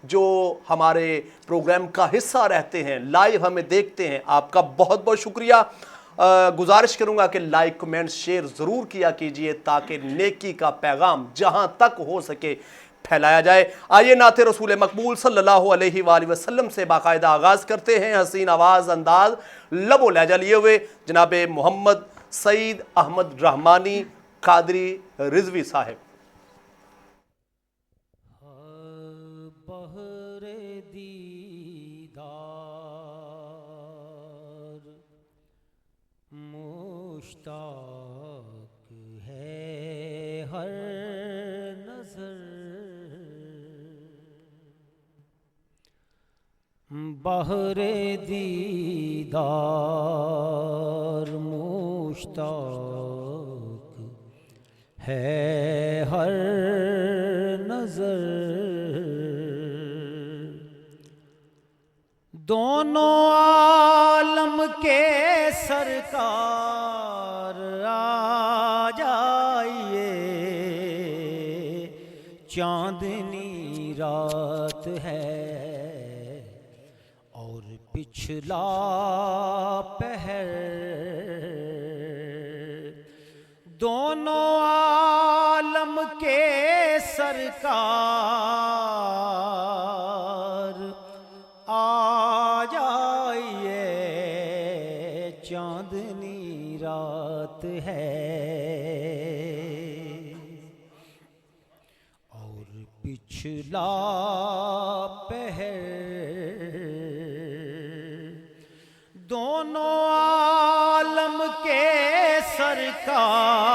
جو ہمارے پروگرام کا حصہ رہتے ہیں، لائیو ہمیں دیکھتے ہیں، آپ کا بہت بہت شکریہ۔ گزارش کروں گا کہ لائک کمنٹ شیئر ضرور کیا کیجئے تاکہ نیکی کا پیغام جہاں تک ہو سکے پھیلایا جائے۔ آئیے نعت رسول مقبول صلی اللہ علیہ وآلہ وسلم سے باقاعدہ آغاز کرتے ہیں۔ حسین آواز، انداز، لب و لہجہ لیے ہوئے جناب محمد سعید احمد رحمانی قادری رضوی صاحب۔ بہر دیدار مشتاق ہے ہر نظر، بہر دیدار مشتاق ہے ہر نظر، دونوں عالم کے سرکار آ جائیے، چاندنی رات ہے اور پچھلا پہر، دونوں عالم کے سرکار آ جائیے، چاندنی رات ہے اور پچھلا پہر، دونوں عالم کے سرکار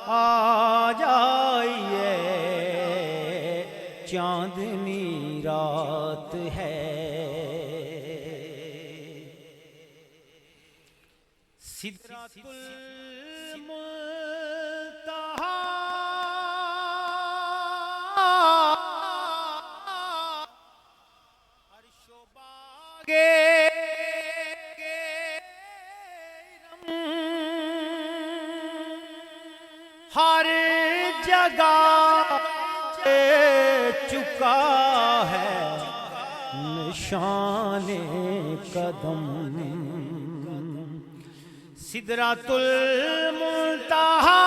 آ جائیے، چاندنی رات ہے، سدرۃ المنتہا عرش و باغ ہر جگہ چکا ہے نشان قدم، سدرۃ المنتہا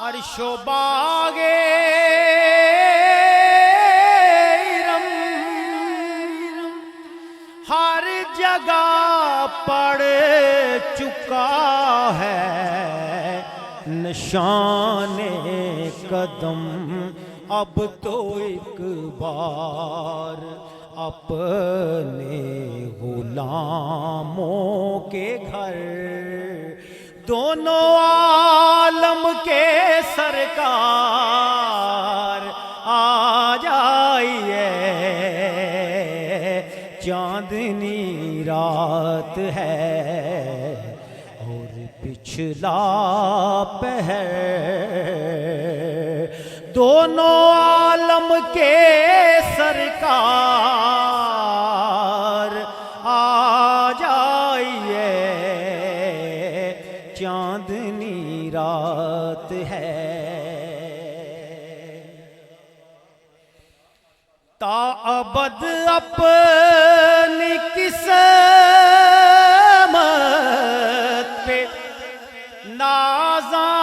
عرش و باغ ارم، ہر جگہ پڑ چکا ہے نشان قدم، اب تو ایک بار اپنے غلاموں کے گھر، دونوں عالم کے سرکار آ جائیے، چاندنی رات ہے اور پچھلا پہر، دونوں عالم کے سرکار آ جائیے، چاندنی رات ہے، تا ابد اپنی قسمت پہ نازاں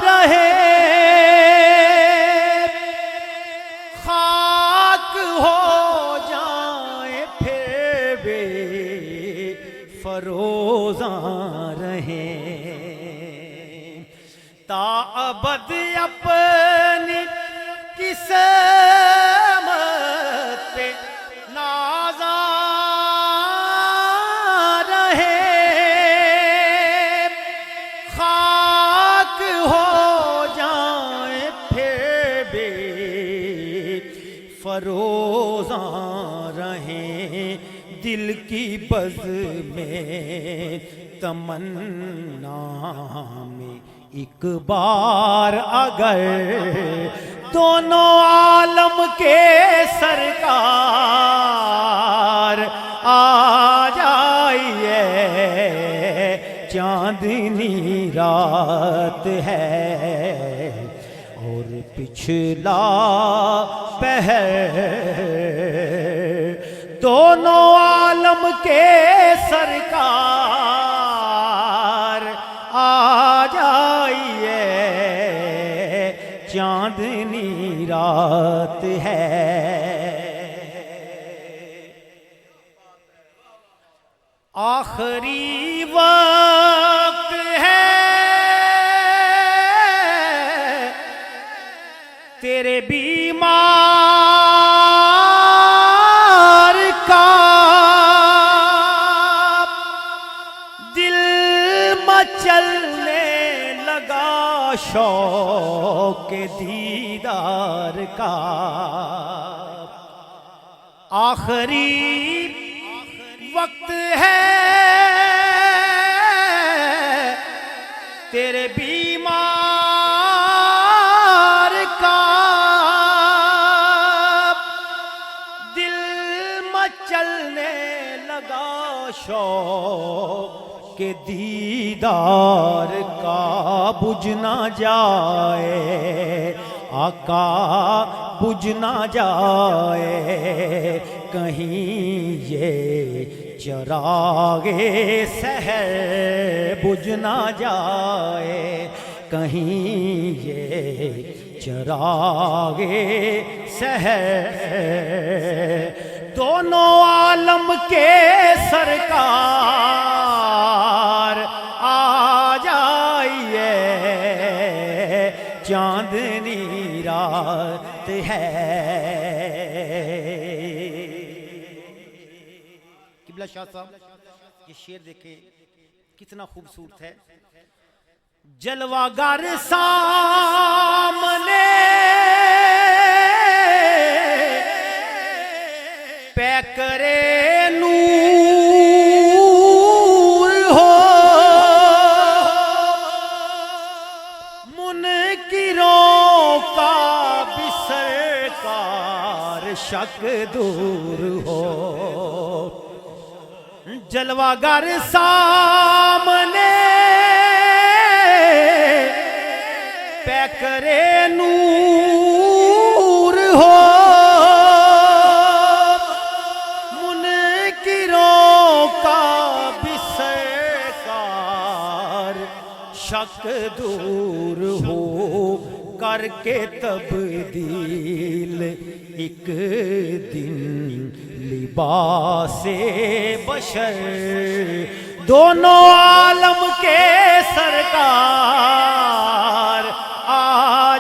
رہے، خاک ہو جائیں پھر بھی فروزاں رہیں، تا ابد اپنی قسمت پہ نازاں رہے، خاک ہو جائیں پھر بھی فروزاں رہیں، دل کی بز میں تمنا میں ایک بار اگر دونوں عالم کے سرکار آ جائیے، چاندنی رات ہے اور پچھلا پہر، دونوں عالم کے سرکار آ جائیے، چاندنی رات ہے۔ آخری وقت ہے تیرے بیمار کا، دل مچلنے لگا شوق دیدار کا۔ آخری وقت ہے تیرے بیمار کا، دل مچلنے لگا شوق کے دیدار کا۔ بجھ نہ جائے آقا، بجھ نہ جائے کہیں یہ چراغ سحر، بجھ نہ جائے کہیں یہ چراغ سحر، دونوں عالم کے سرکار آ جائیے، چاندنی رات ہے۔ قبلہ شاہ صاحب یہ شعر دیکھیں کتنا خوبصورت ہے۔ جلوہ گر سامنے پیکرے نور ہو، منکروں کا بھی سرکار شک دور ہو۔ جلوہ گر سامنے پیکرے نور ہو، منکروں کا بھی سرکار شک دور ہو، کر کے تبدیل ایک دن لباس بشر، دونوں عالم کے سرکار آ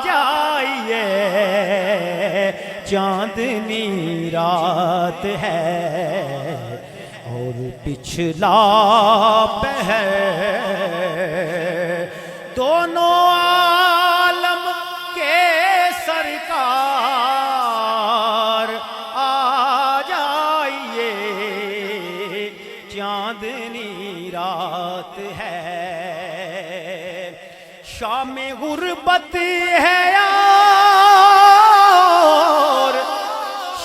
جائیے، چاندنی رات ہے اور پچھلا پہر، دونوں عالم کے سرکار آ جائیے، چاندنی رات ہے۔ شام غربت ہے اور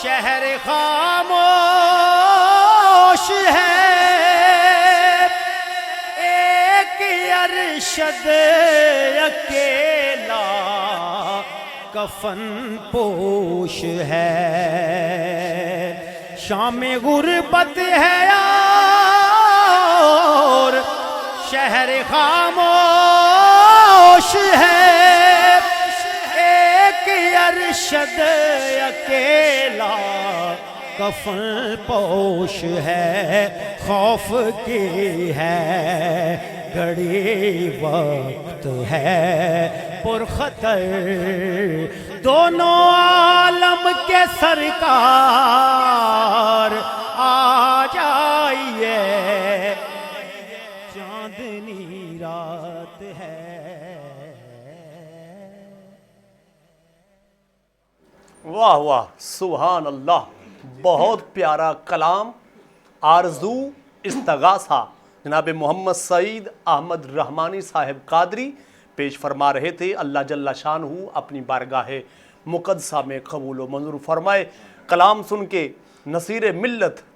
شہر خاموش ہے، ایک ارشد اکیلا کفن پوش ہے۔ شام غربت ہے اور شہر خاموش ہے، ایک ارشد اکیلا کفن پوش ہے، خوف کی ہے گھڑی وقت ہے پرخطر، دونوں عالم کے سرکار آ جائیے، چاندنی رات ہے۔ واہ واہ، سبحان اللہ، بہت پیارا کلام، آرزو استغاثہ جناب محمد سعید احمد رحمانی صاحب قادری پیش فرما رہے تھے۔ اللہ جل شانہ اپنی بارگاہ مقدسہ میں قبول و منظور فرمائے۔ کلام سن کے نصیر ملت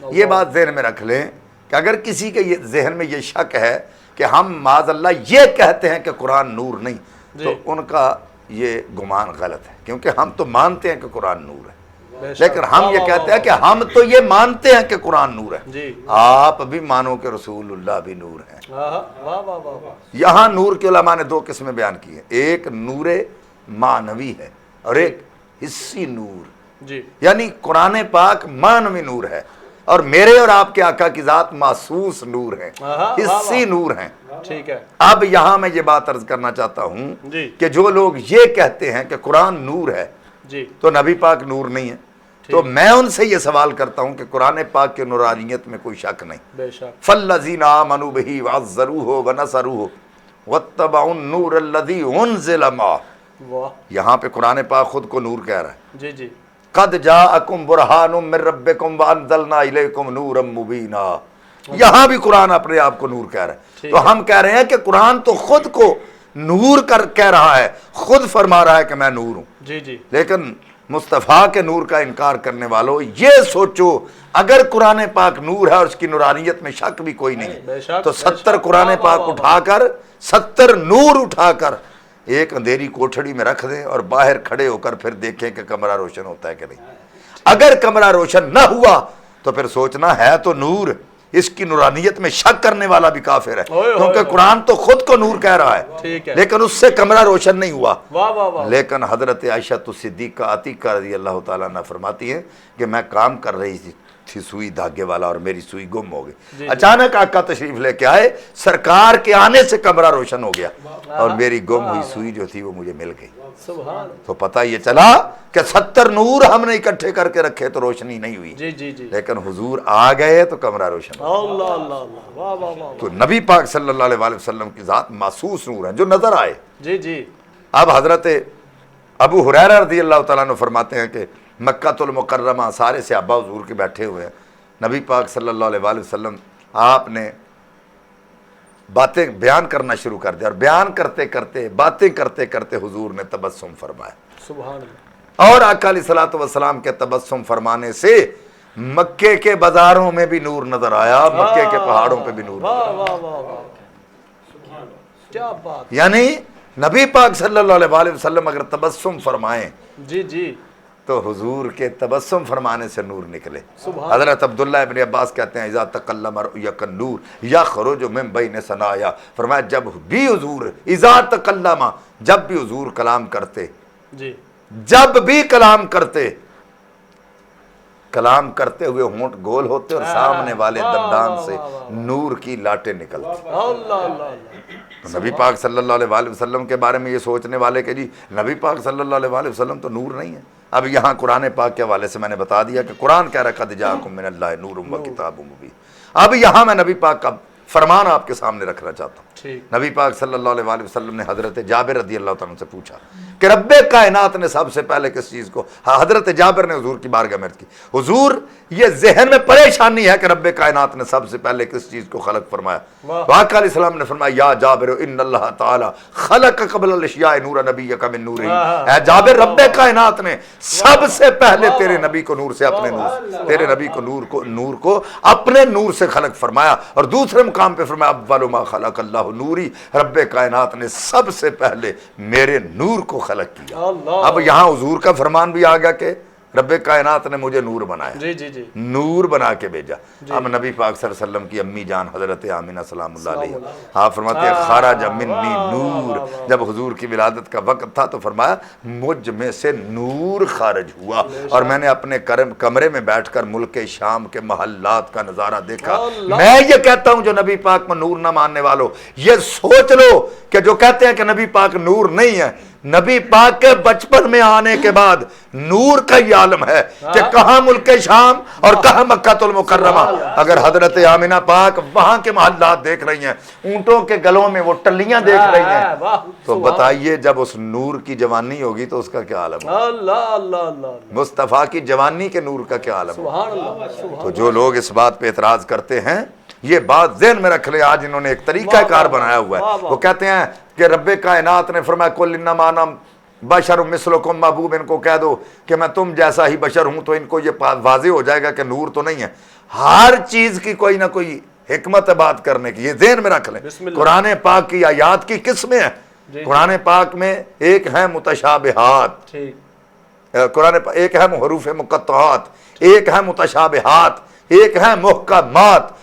یہ بات ذہن میں رکھ لیں کہ اگر کسی کے ذہن میں یہ شک ہے کہ ہم معاذ اللہ یہ کہتے ہیں کہ قرآن نور نہیں، تو ان کا یہ گمان غلط ہے، کیونکہ ہم تو مانتے ہیں کہ قرآن نور ہے، لیکن ہم یہ کہتے ہیں کہ ہم تو یہ مانتے ہیں کہ قرآن نور ہے، آپ بھی مانو کہ رسول اللہ بھی نور ہے۔ یہاں نور کے علماء نے دو قسمیں بیان کی ہیں، ایک نور معنوی ہے اور ایک حسی نور، یعنی قرآن پاک معنوی نور ہے، اور میرے اور آپ کے آقا کی ذات محسوس نور ہیں، حسی نور ہیں۔ ٹھیک ہے، اب یہاں میں یہ بات عرض کرنا چاہتا ہوں کہ جو لوگ یہ کہتے ہیں کہ قرآن نور ہے تو نبی پاک نور نہیں ہے، تو میں ان سے یہ سوال کرتا ہوں کہ قرآن پاک کے نورانیت میں کوئی شک نہیں۔ فَالَّذِينَ آمَنُوا بِهِ وَعَزَّرُوهُ وَنَصَرُوهُ وَاتَّبَعُوا النُّورَ الَّذِي أُنزِلَ مَعَهُ، یہاں پہ قرآن پاک خود کو نور کہہ رہا ہے۔ قد جاءکم برہان من ربکم وانزلنا الیکم نورا مبینا، یہاں بھی قرآن اپنے آپ کو نور کہہ رہا ہے۔ تو ہم کہہ رہے ہیں کہ قرآن تو خود کو نور کہہ رہا ہے، خود فرما رہا ہے کہ میں نور ہوں، لیکن مصطفیٰ کے نور کا انکار کرنے والوں یہ سوچو، اگر قرآن پاک نور ہے اور اس کی نورانیت میں شک بھی کوئی نہیں، تو 70 قرآن پاک اٹھا کر، 70 نور اٹھا کر ایک اندھیری کوٹھڑی میں رکھ دیں اور باہر کھڑے ہو کر پھر دیکھیں کہ کمرہ روشن ہوتا ہے کہ نہیں۔ اگر کمرہ روشن نہ ہوا تو پھر سوچنا ہے تو نور، اس کی نورانیت میں شک کرنے والا بھی کافر ہے، کیونکہ قرآن تو خود کو نور کہہ رہا ہے لیکن اس سے کمرہ روشن نہیں ہوا۔ لیکن حضرت عائشہ صدیقہ عتیقہ رضی اللہ تعالیٰ عنہ فرماتی ہیں کہ میں کام کر رہی تھی سوئی دھاگے والا اور میری سوئی گم ہو گئی، اچانک آقا تشریف لے کے آئے، سرکار کے آنے سے کمرہ روشن ہو گیا اور میری گم ہوئی سوئی جو تھی وہ مجھے مل گئی۔ تو پتہ یہ چلا کہ 70 نور ہم نے اکٹھے کر کے رکھے تو روشنی نہیں ہوئی، لیکن حضور آ گئے تو کمرہ روشن ہو۔ تو نبی پاک صلی اللہ علیہ وسلم کی ذات محسوس نور ہے جو نظر آئے۔ اب حضرت ابو ہریرہ رضی اللہ تعالیٰ عنہ فرماتے ہیں کہ مکہ المکرمہ سارے صحابہ حضور کے بیٹھے ہوئے ہیں، نبی پاک صلی اللہ علیہ وسلم آپ نے باتیں بیان کرنا شروع کر دیا، اور بیان کرتے کرتے باتیں کرتے کرتے حضور نے تبسم فرمایا، سبحان اللہ، اور آقا علیہ الصلوۃ والسلام کے تبسم فرمانے سے مکے کے بازاروں میں بھی نور نظر آیا، مکے کے پہاڑوں پہ بھی نور نظر آیا۔ یعنی نبی پاک صلی اللہ علیہ وسلم اگر تبسم فرمائیں تو حضور کے تبسم فرمانے سے نور نکلے۔ حضرت عبداللہ ابن عباس کہتے ہیں اذا تکلم رؤیک النور یخرج من بین ثنایا، فرمایا جب بھی حضور اذا تکلم، جب بھی حضور کلام کرتے، جب بھی کلام کرتے، کلام کرتے ہوئے ہونٹ گول ہوتے اور سامنے والے دندان سے نور کی لاٹیں نکلتی۔ نبی پاک صلی اللہ علیہ وسلم کے بارے میں یہ سوچنے والے کہ جی نبی پاک صلی اللہ علیہ وسلم تو نور نہیں ہے۔ اب یہاں قرآن پاک کے حوالے سے میں نے بتا دیا کہ قرآن کہہ رہا ہے قد جاءکم من اللہ نور و کتاب مبین۔ اب یہاں میں نبی پاک کا فرمان آپ کے سامنے رکھنا چاہتا ہوں۔ نبی پاک صلی اللہ علیہ وسلم نے حضرت جابر رضی اللہ تعالیٰ سے پوچھا کہ رب کائنات نے سب سے پہلے کس چیز کو، حضرت جابر نے حضور کی بارگاہ میں عرض کی، حضور یہ ذہن میں پریشانی ہے کہ رب کائنات نے سب سے پہلے کس چیز کو خلق فرمایا؟ آقا علیہ السلام نے فرمایا یا جابر ان اللہ تعالی خلق قبل الاشیاء نور نبیک من نورہ، اے جابر رب کائنات نے سب سے پہلے تیرے نبی کو نور سے اپنے نور سے، تیرے نبی کو نور کو اپنے نور سے خلق فرمایا، اور دوسرے مقام پہ فرمایا اول ما خلق اللہ نوری، رب کائنات نے سب سے پہلے میرے نور کو خلق کیا۔ اب یہاں حضور کا فرمان بھی آ گیا کہ رب کائنات نے مجھے نور بنایا، نور بنا کے بھیجا۔ اب نبی پاک صلی اللہ علیہ وسلم کی امی جان حضرت آمینہ سلام اللہ علیہ آپ فرماتے ہیں خرج منی نور، جب حضور کی ولادت کا وقت تھا تو فرمایا مجھ میں سے نور خارج ہوا، اور میں نے اپنے کمرے میں بیٹھ کر ملک شام کے محلات کا نظارہ دیکھا۔ میں یہ کہتا ہوں جو نبی پاک میں نور نہ ماننے والوں، یہ سوچ لو کہ جو کہتے ہیں کہ نبی پاک نور نہیں ہے، نبی پاک کے بچپن میں آنے کے بعد نور کا یہ عالم ہے کہ کہاں ملک شام اور کہاں مکہ المکرمہ، اگر حضرت آمینہ پاک وہاں کے محلات دیکھ رہی ہیں، اونٹوں کے گلوں میں وہ ٹلیاں دیکھ رہی ہیں، تو بتائیے جب اس نور کی جوانی ہوگی تو اس کا کیا عالم ہے؟ مصطفیٰ کی جوانی کے نور کا کیا عالم ہے؟ تو جو لوگ اس بات پہ اعتراض کرتے ہیں یہ بات ذہن میں رکھ لیں، آج انہوں نے ایک طریقہ کار بنایا ہوا ہے، وہ کہتے ہیں کہ رب کائنات نے فرمایا کل انما انا بشر مثلکم، محبوب ان کو کہہ دو کہ میں تم جیسا ہی بشر ہوں، تو ان کو یہ واضح ہو جائے گا کہ نور تو نہیں ہے۔ ہر چیز کی کوئی نہ کوئی حکمت ہے بات کرنے کی، یہ ذہن میں رکھ لیں۔ بسم اللہ۔ قرآن پاک کی آیات کی قسمیں ہیں، قرآن پاک میں ایک ہے متشابہات، ٹھیک، ایک ہے حروف مقطعات، ایک ہے متشابہات، ایک ہے محکمات۔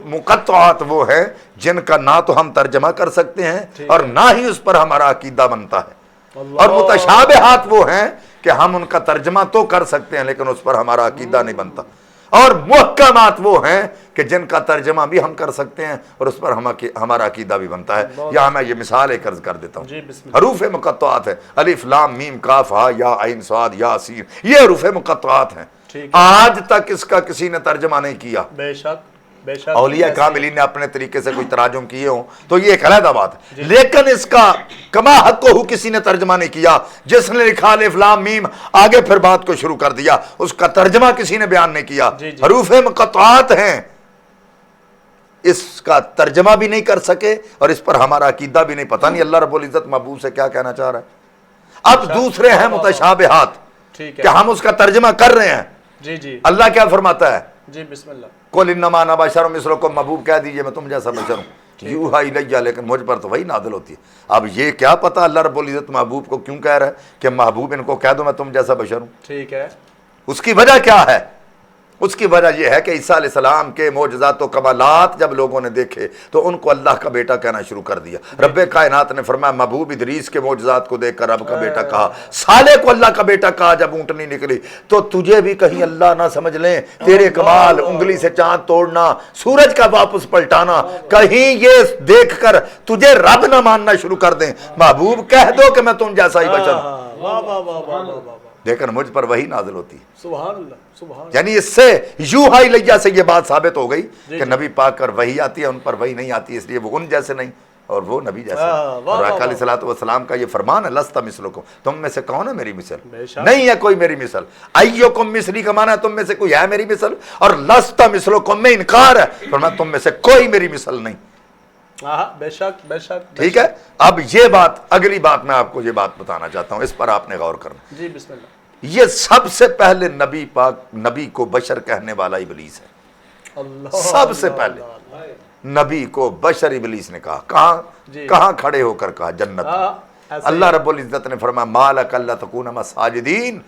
مقطعات وہ ہیں جن کا نہ تو ہم ترجمہ کر سکتے ہیں اور نہ ہی اس پر ہمارا عقیدہ بنتا ہے، اور متشابہات وہ ہیں کہ ہم ان کا ترجمہ تو کر سکتے ہیں لیکن اس پر ہمارا عقیدہ نہیں بنتا، اور محکمات وہ ہیں کہ جن کا ترجمہ بھی ہم کر سکتے ہیں اور اس پر ہمارا عقیدہ بھی بنتا ہے۔ یہاں میں یہ مثال ایک عرض کر دیتا جی ہوں۔ بسم اللہ۔ حروف مقطعات ہے، الف لام میم کاف ہا یا عین صاد یا سین، یہ حروف مقطعات ہیں۔ ٹھیک ہے، آج تک اس کا کسی نے ترجمہ نہیں کیا۔ بے شک بے شک، اولیاء کاملین نے اپنے طریقے سے کوئی تراجم کیے ہوں تو یہ ایک علیحدہ بات ہے، لیکن اس کا کما حق کو کسی نے ترجمہ نہیں کیا۔ جس نے لکھا الف لام میم آگے پھر بات کو شروع کر دیا، اس کا ترجمہ کسی نے بیان نہیں کیا۔ حروف مقطعات ہیں، اس کا ترجمہ بھی نہیں کر سکے اور اس پر ہمارا عقیدہ بھی نہیں، پتہ نہیں اللہ رب العزت محبوب سے کیا کہنا چاہ رہا ہے۔ اب دوسرے ہیں متشابہات، ٹھیک ہے، کہ ہم اس کا ترجمہ کر رہے ہیں۔ جی جی اللہ کیا فرماتا ہے؟ جی بسم اللہ۔ قل انما انا بشر مثلکم، محبوب کہہ دیجئے میں تم جیسا بشر ہوں، یوحی الیہ، لیکن مجھ پر تو وہی نازل ہوتی ہے۔ اب یہ کیا پتہ اللہ رب العزت محبوب کو کیوں کہہ رہا ہے کہ محبوب ان کو کہہ دو میں تم جیسا بشر ہوں؟ ٹھیک ہے، اس کی وجہ کیا ہے؟ اس کی وجہ یہ ہے کہ عیسیٰ علیہ السلام کے معجزات و کمالات جب لوگوں نے دیکھے تو ان کو اللہ کا بیٹا کہنا شروع کر دیا۔ رب کائنات نے فرمایا محبوب ادریس کے معجزات کو دیکھ کر رب کا بیٹا کہا، صالح کو اللہ کا بیٹا کہا جب اونٹنی نکلی، تو تجھے بھی کہیں اللہ نہ سمجھ لیں تیرے کمال، انگلی سے چاند توڑنا، سورج کا واپس پلٹانا، کہیں یہ دیکھ کر تجھے رب نہ ماننا شروع کر دیں۔ محبوب کہہ دو کہ میں تم جیسا ہی بشر ہوں، واہ واہ واہ واہ واہ واہ، لیکن مجھ پر وہی نازل ہوتی ہے۔ سبحان اللہ سبحان یعنی اس سے یوحا الیہ سے یہ بات ثابت ہو گئی کہ نبی پاک پر وحی آتی ہے، ان پر وحی نہیں آتی، اس لیے وہ ان جیسے نہیں اور وہ نبی جیسے نہیں۔ اور آقا علیہ الصلوۃ والسلام کا یہ فرمان ہے، لست مثلکم، تم میں سے کون ہے میری مثل؟ نہیں ہے کوئی میری مثل۔ ایکم مثلی کا معنی ہے تم میں سے کوئی ہے میری مثل، اور لست مثلکم میں انکار ہے، فرمایا تم میں سے کوئی میری مثل نہیں۔ بے شک بے شک، ٹھیک ہے، اب یہ بات، اگلی بات میں آپ کو یہ بات بتانا چاہتا ہوں، اس پر آپ نے غور کرنا۔ جی بسم اللہ۔ یہ سب سے پہلے نبی پاک، نبی کو بشر کہنے والا ابلیس ہے۔ اللہ، سب سے پہلے نبی کو بشر ابلیس نے کہا، کہاں کھڑے ہو کر کہا؟ جنت میں۔ اللہ رب العزت نے فرمایا ما لک الا تکون مع الساجدین،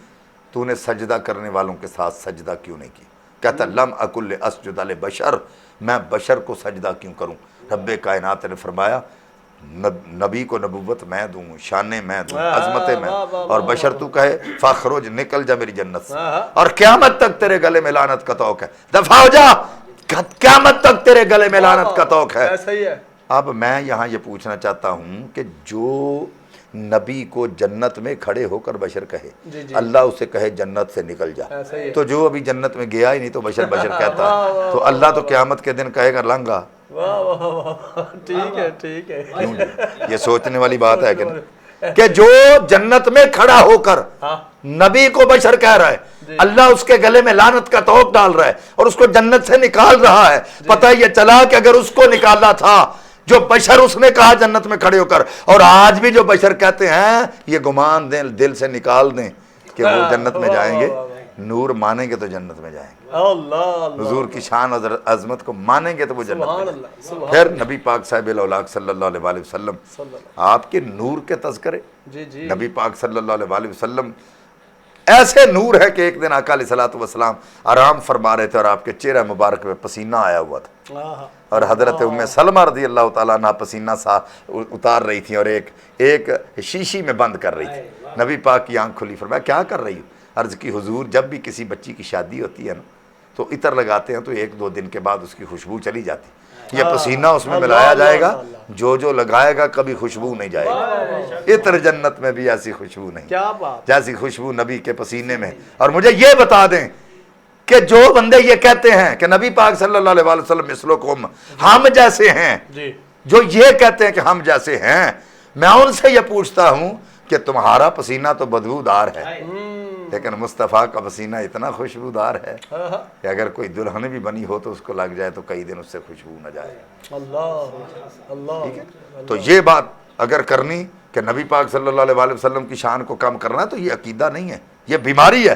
تو نے سجدہ کرنے والوں کے ساتھ سجدہ کیوں نہیں کی؟ کہتا لم اکن لاسجد لبشر، میں بشر کو سجدہ کیوں کروں؟ رب کائنات نے فرمایا نبی کو نبوت میں دوں، شانے میں دوں، عظمتیں میں، اور بشر تو کہے فخرج، نکل جا میری جنت سے، اور قیامت تک تیرے گلے میں لعنت کا توق ہے، دفع ہو جا، قیامت تک تیرے گلے میں لعنت کا توق ہے۔ ایسا ہی ہے۔ اب میں یہاں یہ پوچھنا چاہتا ہوں کہ جو نبی کو جنت میں کھڑے ہو کر بشر کہے، اللہ اسے کہے جنت سے نکل جا، تو جو ابھی جنت میں گیا ہی نہیں تو بشر بشر کہتا ہے، تو اللہ تو قیامت کے دن کہے گا لنگا۔ واہ واہ واہ، ٹھیک ہے ٹھیک ہے، یہ سوچنے والی بات ہے کہ جو جنت میں کھڑا ہو کر نبی کو بشر کہہ رہا ہے، اللہ اس کے گلے میں لعنت کا توق ڈال رہا ہے اور اس کو جنت سے نکال رہا ہے۔ پتہ یہ چلا کہ اگر اس کو نکالا تھا جو بشر اس نے کہا جنت میں کھڑے ہو کر، اور آج بھی جو بشر کہتے ہیں یہ گمان دیں، دل سے نکال دیں کہ وہ جنت میں جائیں گے، نور مانیں گے تو جنت میں جائیں گے، اللہ، حضور کی شان اور عظمت کو مانیں گے تو وہ جنت میں جائیں گے۔ پھر نبی پاک صاحب الاولاق صلی اللہ علیہ وسلم، آپ کے نور کے تذکرے، جی جی، نبی پاک صلی اللہ علیہ وسلم ایسے نور ہے کہ ایک دن آقا علیہ الصلوۃ والسلام آرام فرما رہے تھے اور آپ کے چہرہ مبارک میں پسینہ آیا ہوا تھا، اور حضرت ام سلمہ رضی اللہ تعالیٰ عنہ پسینہ سا اتار رہی تھیں اور ایک شیشی میں بند کر رہی تھی۔ نبی پاک کی آنکھ کھلی، فرمایا کیا کر رہی ہو؟ عرض کی حضور جب بھی کسی بچی کی شادی ہوتی ہے نا تو عطر لگاتے ہیں تو 1-2 دن کے بعد اس کی خوشبو چلی جاتی، یہ پسینہ اس میں ملایا جائے گا، جو لگائے گا کبھی خوشبو نہیں جائے گی۔ عطر جنت میں بھی ایسی خوشبو نہیں کیا بات، جیسی خوشبو نبی کے پسینے میں۔ اور مجھے یہ بتا دیں کہ جو بندے یہ کہتے ہیں کہ نبی پاک صلی اللہ علیہ وسلم مثلکم، ہم جیسے ہیں، جو یہ کہتے ہیں کہ ہم جیسے ہیں، میں ان سے یہ پوچھتا ہوں کہ تمہارا پسینہ تو بدبودار ہے، لیکن مصطفیٰ کا پسینہ اتنا خوشبودار ہے کہ اگر کوئی دلہن بھی بنی ہو تو اس کو لگ جائے تو کئی دن اس سے خوشبو نہ جائے۔ اللہ اللہ، ٹھیک ہے، تو یہ بات اگر کرنی کہ نبی پاک صلی اللہ علیہ وسلم کی شان کو کم کرنا تو یہ عقیدہ نہیں ہے، یہ بیماری ہے۔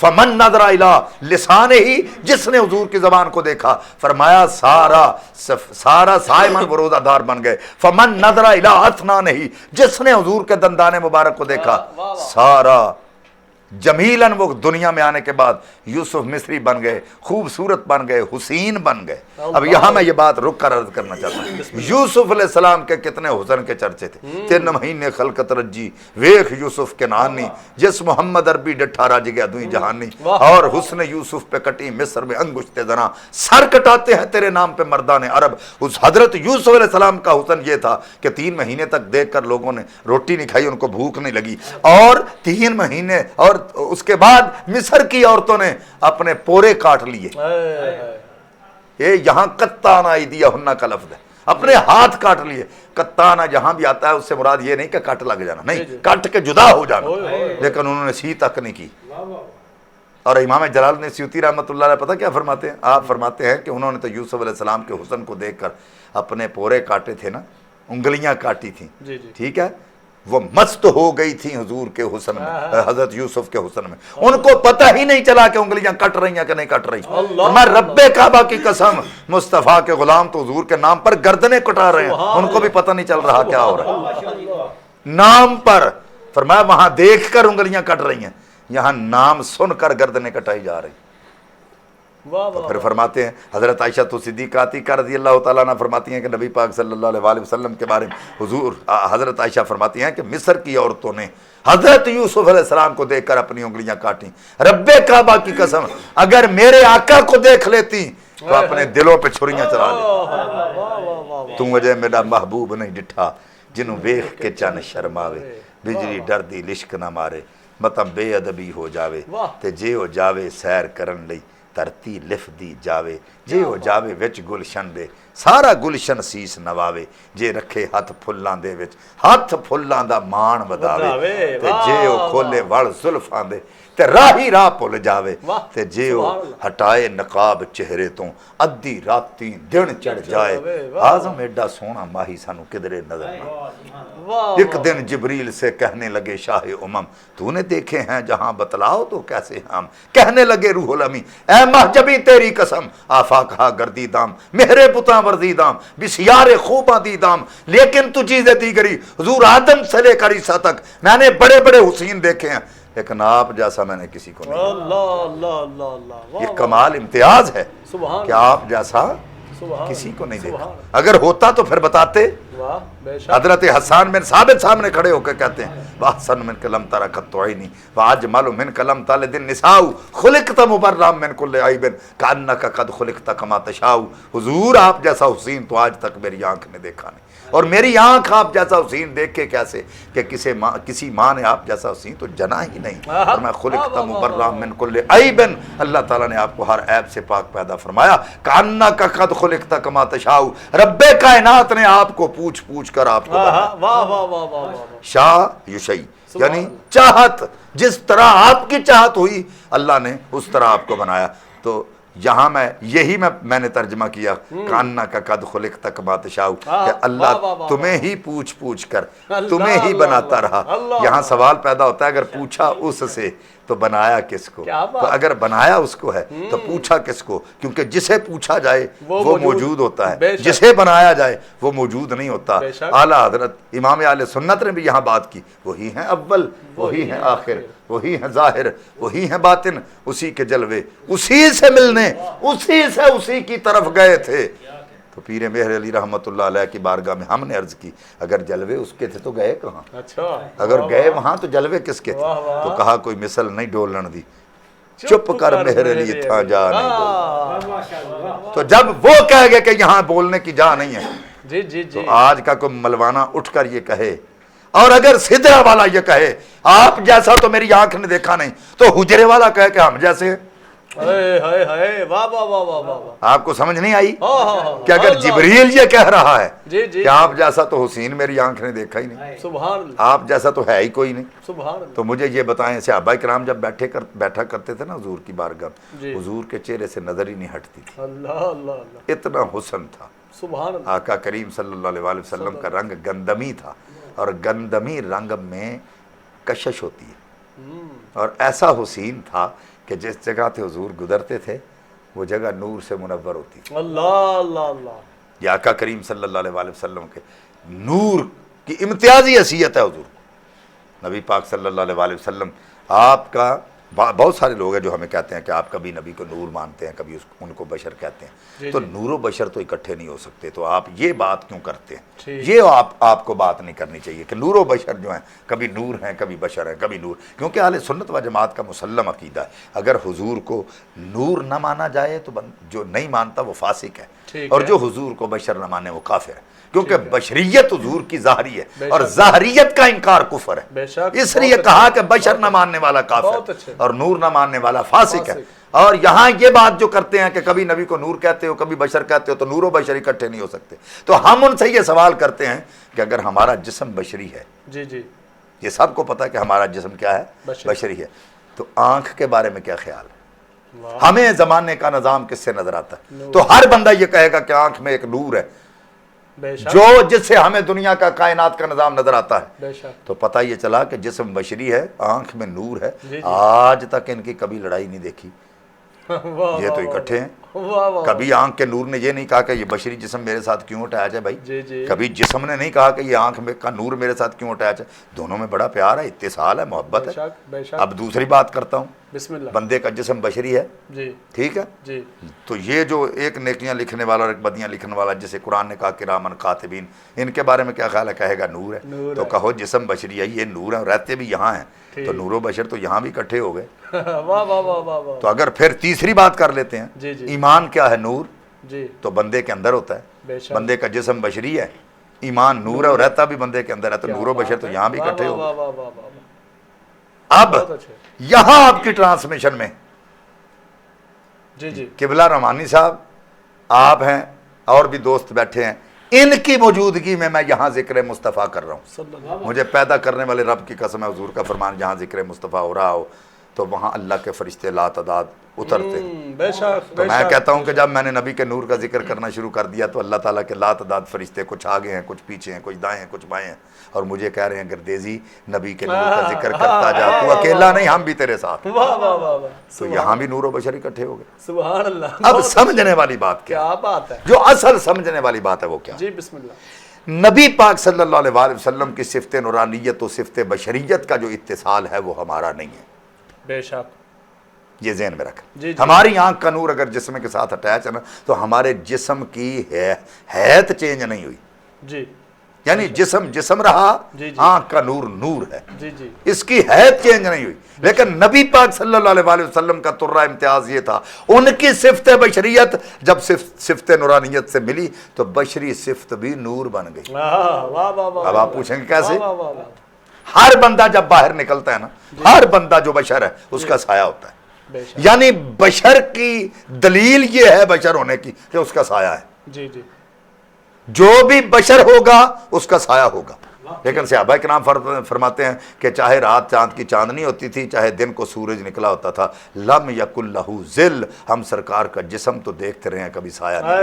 فمن نظر الی لسان ہی، جس نے حضور کی زبان کو دیکھا، فرمایا سارا صائمن وہ روزہ دار بن گئے۔ فمن نظر الی اسنان ہی، جس نے حضور کے دندان مبارک کو دیکھا، سارا جمیلن وہ دنیا میں آنے کے بعد یوسف مصری بن گئے، خوبصورت بن گئے، حسین بن گئے۔ اب یہاں میں یہ بات رک کر عرض کرنا چاہتا ہوں، یوسف علیہ السلام کے کتنے حسن کے چرچے تھے۔ 3 مہینے خلقت رجی ویخ یوسف کے نانی، جس محمد عربی ڈٹھا راج گیا دوئی جہانی، اور حسن یوسف پہ کٹی مصر میں انگشت زنا، سر کٹاتے ہیں تیرے نام پہ مردان عرب۔ اس حضرت یوسف علیہ السلام کا حسن یہ تھا کہ 3 مہینے تک دیکھ کر لوگوں نے روٹی نہیں کھائی، ان کو بھوک نہیں لگی، اور 3 مہینے اور اس کے بعد مصر کی عورتوں نے اپنے پورے کاٹ لیے۔ یہ یہاں قطعنا ایدیہن کا لفظ ہے، اپنے ہاتھ کاٹ لیے۔ قطعنا جہاں بھی آتا ہے اس سے مراد یہ نہیں کہ کٹ لگ جانا، نہیں، کٹ کے جدا ہو جانا، لیکن انہوں نے سی تک نہیں کی۔ اور امام جلال نے سیوطی رحمۃ اللہ علیہ پتہ کیا فرماتے ہیں؟ آپ فرماتے ہیں کہ انہوں نے تو یوسف علیہ السلام کے حسن کو دیکھ کر اپنے پورے کاٹے تھے نا، انگلیاں کاٹی تھیں، ٹھیک ہے، وہ مست ہو گئی تھی حضور کے حسن میں، حضرت یوسف کے حسن میں، ان کو پتہ ہی نہیں چلا کہ انگلیاں کٹ رہی ہیں کہ نہیں کٹ رہی۔ میں رب کعبہ کی قسم، مصطفیٰ کے غلام تو حضور کے نام پر گردنیں کٹا رہے ہیں، ان کو بھی پتہ نہیں چل رہا کیا ہو رہا ہے نام پر۔ فرمایا وہاں دیکھ کر انگلیاں کٹ رہی ہیں، یہاں نام سن کر گردنیں کٹائی جا رہی۔ تو پھر فرماتے ہیں حضرت عائشہ تو صدیقہ کا رضی اللہ تعالیٰ عنہ فرماتی ہیں کہ نبی پاک صلی اللہ علیہ وسلم کے بارے میں حضور حضرت عائشہ فرماتی ہیں کہ مصر کی عورتوں نے حضرت یوسف علیہ السلام کو دیکھ کر اپنی انگلیاں کاٹیں۔ رب کعبہ کی قسم اگر میرے آقا کو دیکھ لیتی تو اپنے دلوں پہ چھریاں چلا لیتی۔ تو مجھے میرا محبوب نہیں ڈٹھا، جنوں ویخ کے چن شرماوے، بجلی ڈر دی لشک نہ مارے، مطلب بے ادبی ہو جاوے تے جے ہو جاوے سیر کرن لئی ترتی لف دی جاوے، جے ہو جاوے وچ گلشن دے سارا گلشن سیس نواوے، جے رکھے ہاتھ پھلاں دے وچ ہاتھ پھلاں دا مان وداوے، تے جے ہو کھولے وڑ زلفاں دے تے راہی راہ پھل جاوے، تے جے ہو ہٹائے نقاب چہرے تو ادھی راتی دن چڑھ جائے، آزم ایڈا سونا ماہی سانو کدرے نظر نہ۔ ایک دن جبریل سے کہنے لگے شاہ امم تو نے دیکھے ہیں جہاں بتلاؤ تو کیسے ہم، کہنے لگے روح الامین اے محجبی تیری قسم آفاقہ گردی دام مہرے پتاں ورزی دام بسیار خوباں دی دام، لیکن تو چیزیں دیگری حضور آدم سے لے کر عیسیٰ تک میں نے بڑے بڑے حسین دیکھے ہیں، لیکن آپ جیسا میں نے کسی کو نہیں۔ یہ کمال امتیاز ہے کہ آپ جیسا کسی کو نہیں دیکھا، اگر ہوتا تو پھر بتاتے۔ حضرت حسان بن ثابت سامنے کھڑے ہو کے کہتے ہیں وَأَحْسَنُ مِنْكَ لَمْ تَرَ قَطُّ عَيْنِي وَأَجْمَلُ مِنْكَ لَمْ تَلِدِ النِّسَاءُ خُلِقْتَ مُبَرًّا مِنْ كُلِّ عَيْبٍ كَأَنَّكَ قَدْ خُلِقْتَ كَمَا تَشَاءُ۔ حضور آپ جیسا حسین تو آج تک میری آنکھ نے دیکھا نہیں، اور میری آنکھ آپ جیسا حسین دیکھے کیسے کہ کسی ماں نے آپ جیسا حسین تو جنا ہی نہیں، اور میں خلقت مبرّا من کل عیب، اللہ تعالیٰ نے آپ کو ہر عیب سے پاک پیدا فرمایا، کأنک قد خلقت کما تشاء، رب کائنات نے آپ کو پوچھ پوچھ کر آپ کو بنایا۔ شاہ یشئی یعنی چاہت، جس طرح آپ کی چاہت ہوئی اللہ نے اس طرح آپ کو بنایا۔ تو یہاں میں نے ترجمہ کیا کاننا کا قد خلقت کما تشاء کہ اللہ تمہیں ہی پوچھ پوچھ کر تمہیں ہی بناتا رہا۔ یہاں سوال پیدا ہوتا ہے اگر پوچھا اس سے تو بنایا کس کو؟ تو اگر بنایا اس کو ہے تو پوچھا کس کو؟ کیونکہ جسے پوچھا جائے وہ موجود ہوتا ہے، جسے بنایا جائے وہ موجود نہیں ہوتا۔ اعلیٰ حضرت امام اہل سنت نے بھی یہاں بات کی، وہی ہیں اول، وہی ہیں آخر، وہی ہیں ظاہر، وہی ہیں باطن، اسی کے جلوے اسی سے ملنے، اسی سے اسی کی طرف گئے تھے۔ تو پیر مہر علی رحمت اللہ علیہ کی بارگاہ میں ہم نے عرض کی اگر جلوے اس کے تھے تو گئے کہاں؟ اگر گئے وہاں تو جلوے کس کے تھے؟ تو کہا کوئی مثل نہیں ڈولن دی، چپ کر مہر علی تھا جا نہیں بول۔ تو جب وہ کہہ گئے کہ یہاں بولنے کی جا نہیں ہے، تو آج کا کوئی ملوانا اٹھ کر یہ کہے، اور اگر سدرا والا یہ کہے آپ جیسا تو میری آنکھ نے دیکھا نہیں، تو حجرے والا کہے کہ ہم جیسے، آپ کو سمجھ نہیں آئی کہ اگر جبریل یہ کہہ رہا ہے کہ آپ جیسا تو حسین میری آنکھ نے دیکھا ہی نہیں، آپ جیسا تو ہے ہی کوئی نہیں، تو مجھے یہ بتائیں صحابہ کرام جب بیٹھا کرتے تھے نا حضور کی بارگاہ، حضور کے چہرے سے نظر ہی نہیں ہٹتی تھی، اتنا حسن تھا۔ آقا کریم صلی اللہ علیہ وسلم کا رنگ گندمی تھا، اور گندمی رنگ میں کشش ہوتی ہے، اور ایسا حسین تھا کہ جس جگہ سے حضور گزرتے تھے وہ جگہ نور سے منور ہوتی تھی. اللہ اللہ اللہ. یہ آقا کریم صلی اللہ علیہ وسلم کے نور کی امتیازی حیثیت ہے حضور. نبی پاک صلی اللہ علیہ وسلم آپ کا بہت سارے لوگ ہیں جو ہمیں کہتے ہیں کہ آپ کبھی نبی کو نور مانتے ہیں, کبھی ان کو بشر کہتے ہیں. تو نور و بشر تو اکٹھے نہیں ہو سکتے, تو آپ یہ بات کیوں کرتے ہیں؟ یہ آپ کو بات نہیں کرنی چاہیے کہ نور و بشر جو ہیں کبھی نور ہیں کبھی بشر ہیں کبھی نور, کیونکہ اہل سنت و جماعت کا مسلم عقیدہ ہے اگر حضور کو نور نہ مانا جائے تو جو نہیں مانتا وہ فاسق ہے, اور جو حضور کو بشر نہ مانے وہ کافر ہے, کیونکہ بشریت حضور کی ظاہری ہے اور ظاہریت کا انکار کفر ہے. اس لیے کہا کہ بشر نہ ماننے والا کافر اور نور نہ ماننے والا فاسق ہے. اور یہاں یہ بات جو کرتے ہیں کہ کبھی نبی کو نور کہتے ہو کبھی بشر کہتے ہو, تو نور و بشر اکٹھے نہیں ہو سکتے. تو ہم ان سے یہ سوال کرتے ہیں کہ اگر ہمارا جسم بشری ہے, جی جی یہ سب کو پتا ہے کہ ہمارا جسم کیا ہے, بشری ہے, تو آنکھ کے بارے میں کیا خیال ہے؟ ہمیں زمانے کا نظام کس سے نظر آتا ہے؟ تو ہر بندہ یہ کہے گا کہ آنکھ میں ایک نور ہے جو جس سے ہمیں دنیا کا کائنات کا نظام نظر آتا ہے. تو پتہ یہ چلا کہ جسم بشری ہے, آنکھ میں نور ہے. آج تک ان کی کبھی لڑائی نہیں دیکھی, یہ تو اکٹھے ہیں. کبھی آنکھ کے نور نے یہ نہیں کہا کہ یہ بشری جسم میرے ساتھ کیوں اٹیچ ہے بھائی, کبھی جسم نے نہیں کہا کہ یہ آنکھ کا نور میرے ساتھ کیوں اٹیچ ہے. دونوں میں بڑا پیار ہے, اتصال ہے, محبت ہے. اب دوسری بات کرتا ہوں, بندے کا جسم بشری ہے, ٹھیک ہے, تو یہ جو ایک نیکیاں لکھنے والا اور ایک بدیاں لکھنے والا جسے قرآن نے کہا کرامن کاتبین, ان کے بارے میں کیا خیال ہے؟ کہے گا نور ہے. تو کہو جسم بشری ہے, یہ نور ہے, رہتے بھی یہاں ہیں, تو نور و بشر تو یہاں بھی اکٹھے ہو گئے. تو اگر پھر تیسری بات کر لیتے ہیں, ایمان کیا ہے؟ نور. تو بندے کے اندر ہوتا ہے, بندے کا جسم بشری ہے, ایمان نور ہے اور رہتا بھی بندے کے اندر ہے, تو نور و بشر تو یہاں بھی اکٹھے ہو گئے. اب یہاں آپ کی ٹرانسمیشن میں قبلہ رحمانی صاحب آپ ہیں اور بھی دوست بیٹھے ہیں, ان کی موجودگی میں یہاں ذکر مصطفیٰ کر رہا ہوں. مجھے پیدا کرنے والے رب کی قسم ہے, حضور کا فرمان جہاں ذکر مصطفیٰ ہو رہا ہو تو وہاں اللہ کے فرشتے لا تعداد اترتے ہیں. تو میں کہتا ہوں کہ جب میں نے نبی کے نور کا ذکر کرنا شروع کر دیا تو اللہ تعالیٰ کے لا تعداد فرشتے کچھ آگے ہیں, کچھ پیچھے ہیں, کچھ دائیں ہیں, کچھ بائیں ہیں, اور مجھے کہہ رہے ہیں گردیزی نبی کے نور کا ذکر کرتا جا, تو اکیلا نہیں, ہم بھی تیرے ساتھ. تو یہاں بھی نور و بشر اکٹھے ہو گئے. سبحان اللہ. اب سمجھنے والی بات کیا بات ہے, جو اصل سمجھنے والی بات ہے وہ کیا؟ جی بسم اللہ. نبی پاک صلی اللہ علیہ وسلم کی صفت نورانیت و صفت بشریت کا جو اتصال ہے وہ ہمارا نہیں ہے. بے شک, یہ ذہن میں رکھ. ہماری آنکھ کا نور اگر جسم کے ساتھ اٹیچ ہے نا, تو ہمارے جسم کی حیت چینج نہیں ہوئی. جی, یعنی جسم رہا, آنکھ کا نور نور ہے, اس کی حیت چینج نہیں ہوئی. لیکن نبی پاک صلی اللہ علیہ وسلم کا ترہ امتیاز یہ تھا, ان کی صفت بشریت جب صفت نورانیت سے ملی تو بشری صفت بھی نور بن گئی. اب آپ پوچھیں گے کیسے؟ ہر بندہ جب باہر نکلتا ہے نا, ہر بندہ جو بشر ہے اس کا سایہ ہوتا ہے. یعنی بشر کی دلیل یہ ہے بشر ہونے کی کہ اس کا سایہ ہے. جو بھی بشر ہوگا اس کا سایہ ہوگا. لیکن صحابہ کرام فرماتے ہیں کہ چاہے رات چاند کی چاندنی ہوتی تھی, چاہے دن کو سورج نکلا ہوتا تھا, لم یکن لہ ظل, ہم سرکار کا جسم تو دیکھتے رہے ہیں, کبھی سایہ نہیں,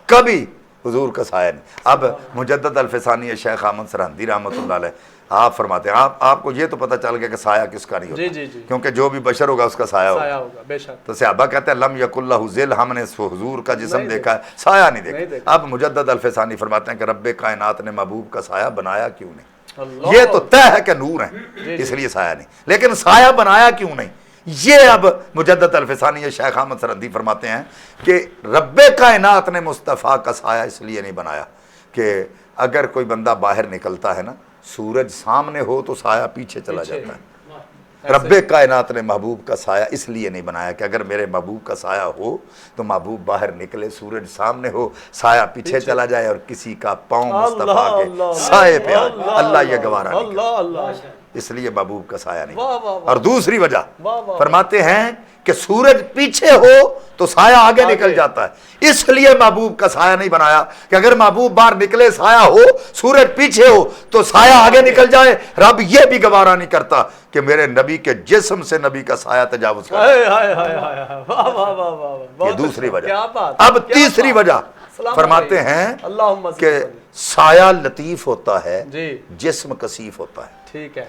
کبھی حضور کا سایہ نہیں. اب مجدد الفسانی شیخ احمد سرہندی رحمۃ اللہ علیہ آپ فرماتے ہیں, آپ کو یہ تو پتہ چل گیا کہ سایہ کس کا نہیں ہوتا, کیونکہ جو بھی بشر ہوگا اس کا سایہ ہوگا. تو صحابہ کہتے ہیں لم یکن لہ ظل, ہم نے حضور کا جسم دیکھا ہے, سایہ نہیں دیکھا. اب مجدد الفسانی فرماتے ہیں کہ رب کائنات نے محبوب کا سایہ بنایا کیوں نہیں؟ یہ تو طے ہے کہ نور ہیں, اس لیے سایہ نہیں, لیکن سایہ بنایا کیوں نہیں؟ یہ اب مجدد الفسانی شیخ احمد سرہندی فرماتے ہیں کہ رب کائنات نے مصطفیٰ کا سایہ اس لیے نہیں بنایا کہ اگر کوئی بندہ باہر نکلتا ہے نا, سورج سامنے ہو تو سایہ پیچھے چلا جاتا ہے. رب کائنات نے محبوب کا سایہ اس لیے نہیں بنایا کہ اگر میرے محبوب کا سایہ ہو تو محبوب باہر نکلے, سورج سامنے ہو, سایہ پیچھے چلا جائے اور کسی کا پاؤں مصطفیٰ کے سائے پہ آئے. اللہ یہ گوارا نہیں کرتا, اس لیے محبوب کا سایہ نہیں. اور دوسری وجہ فرماتے ہیں کہ سورج پیچھے ہو تو سایہ آگے نکل جاتا ہے, اس لیے محبوب کا سایہ نہیں بنایا کہ اگر محبوب باہر نکلے سایہ ہو, سورج پیچھے ہو تو سایہ آگے نکل جائے. رب یہ بھی گوارا نہیں کرتا کہ میرے نبی کے جسم سے نبی کا سایہ تجاوز کرے. یہ دوسری وجہ. اب تیسری وجہ فرماتے ہیں کہ سایہ لطیف ہوتا ہے, جسم کثیف ہوتا ہے. ٹھیک ہے.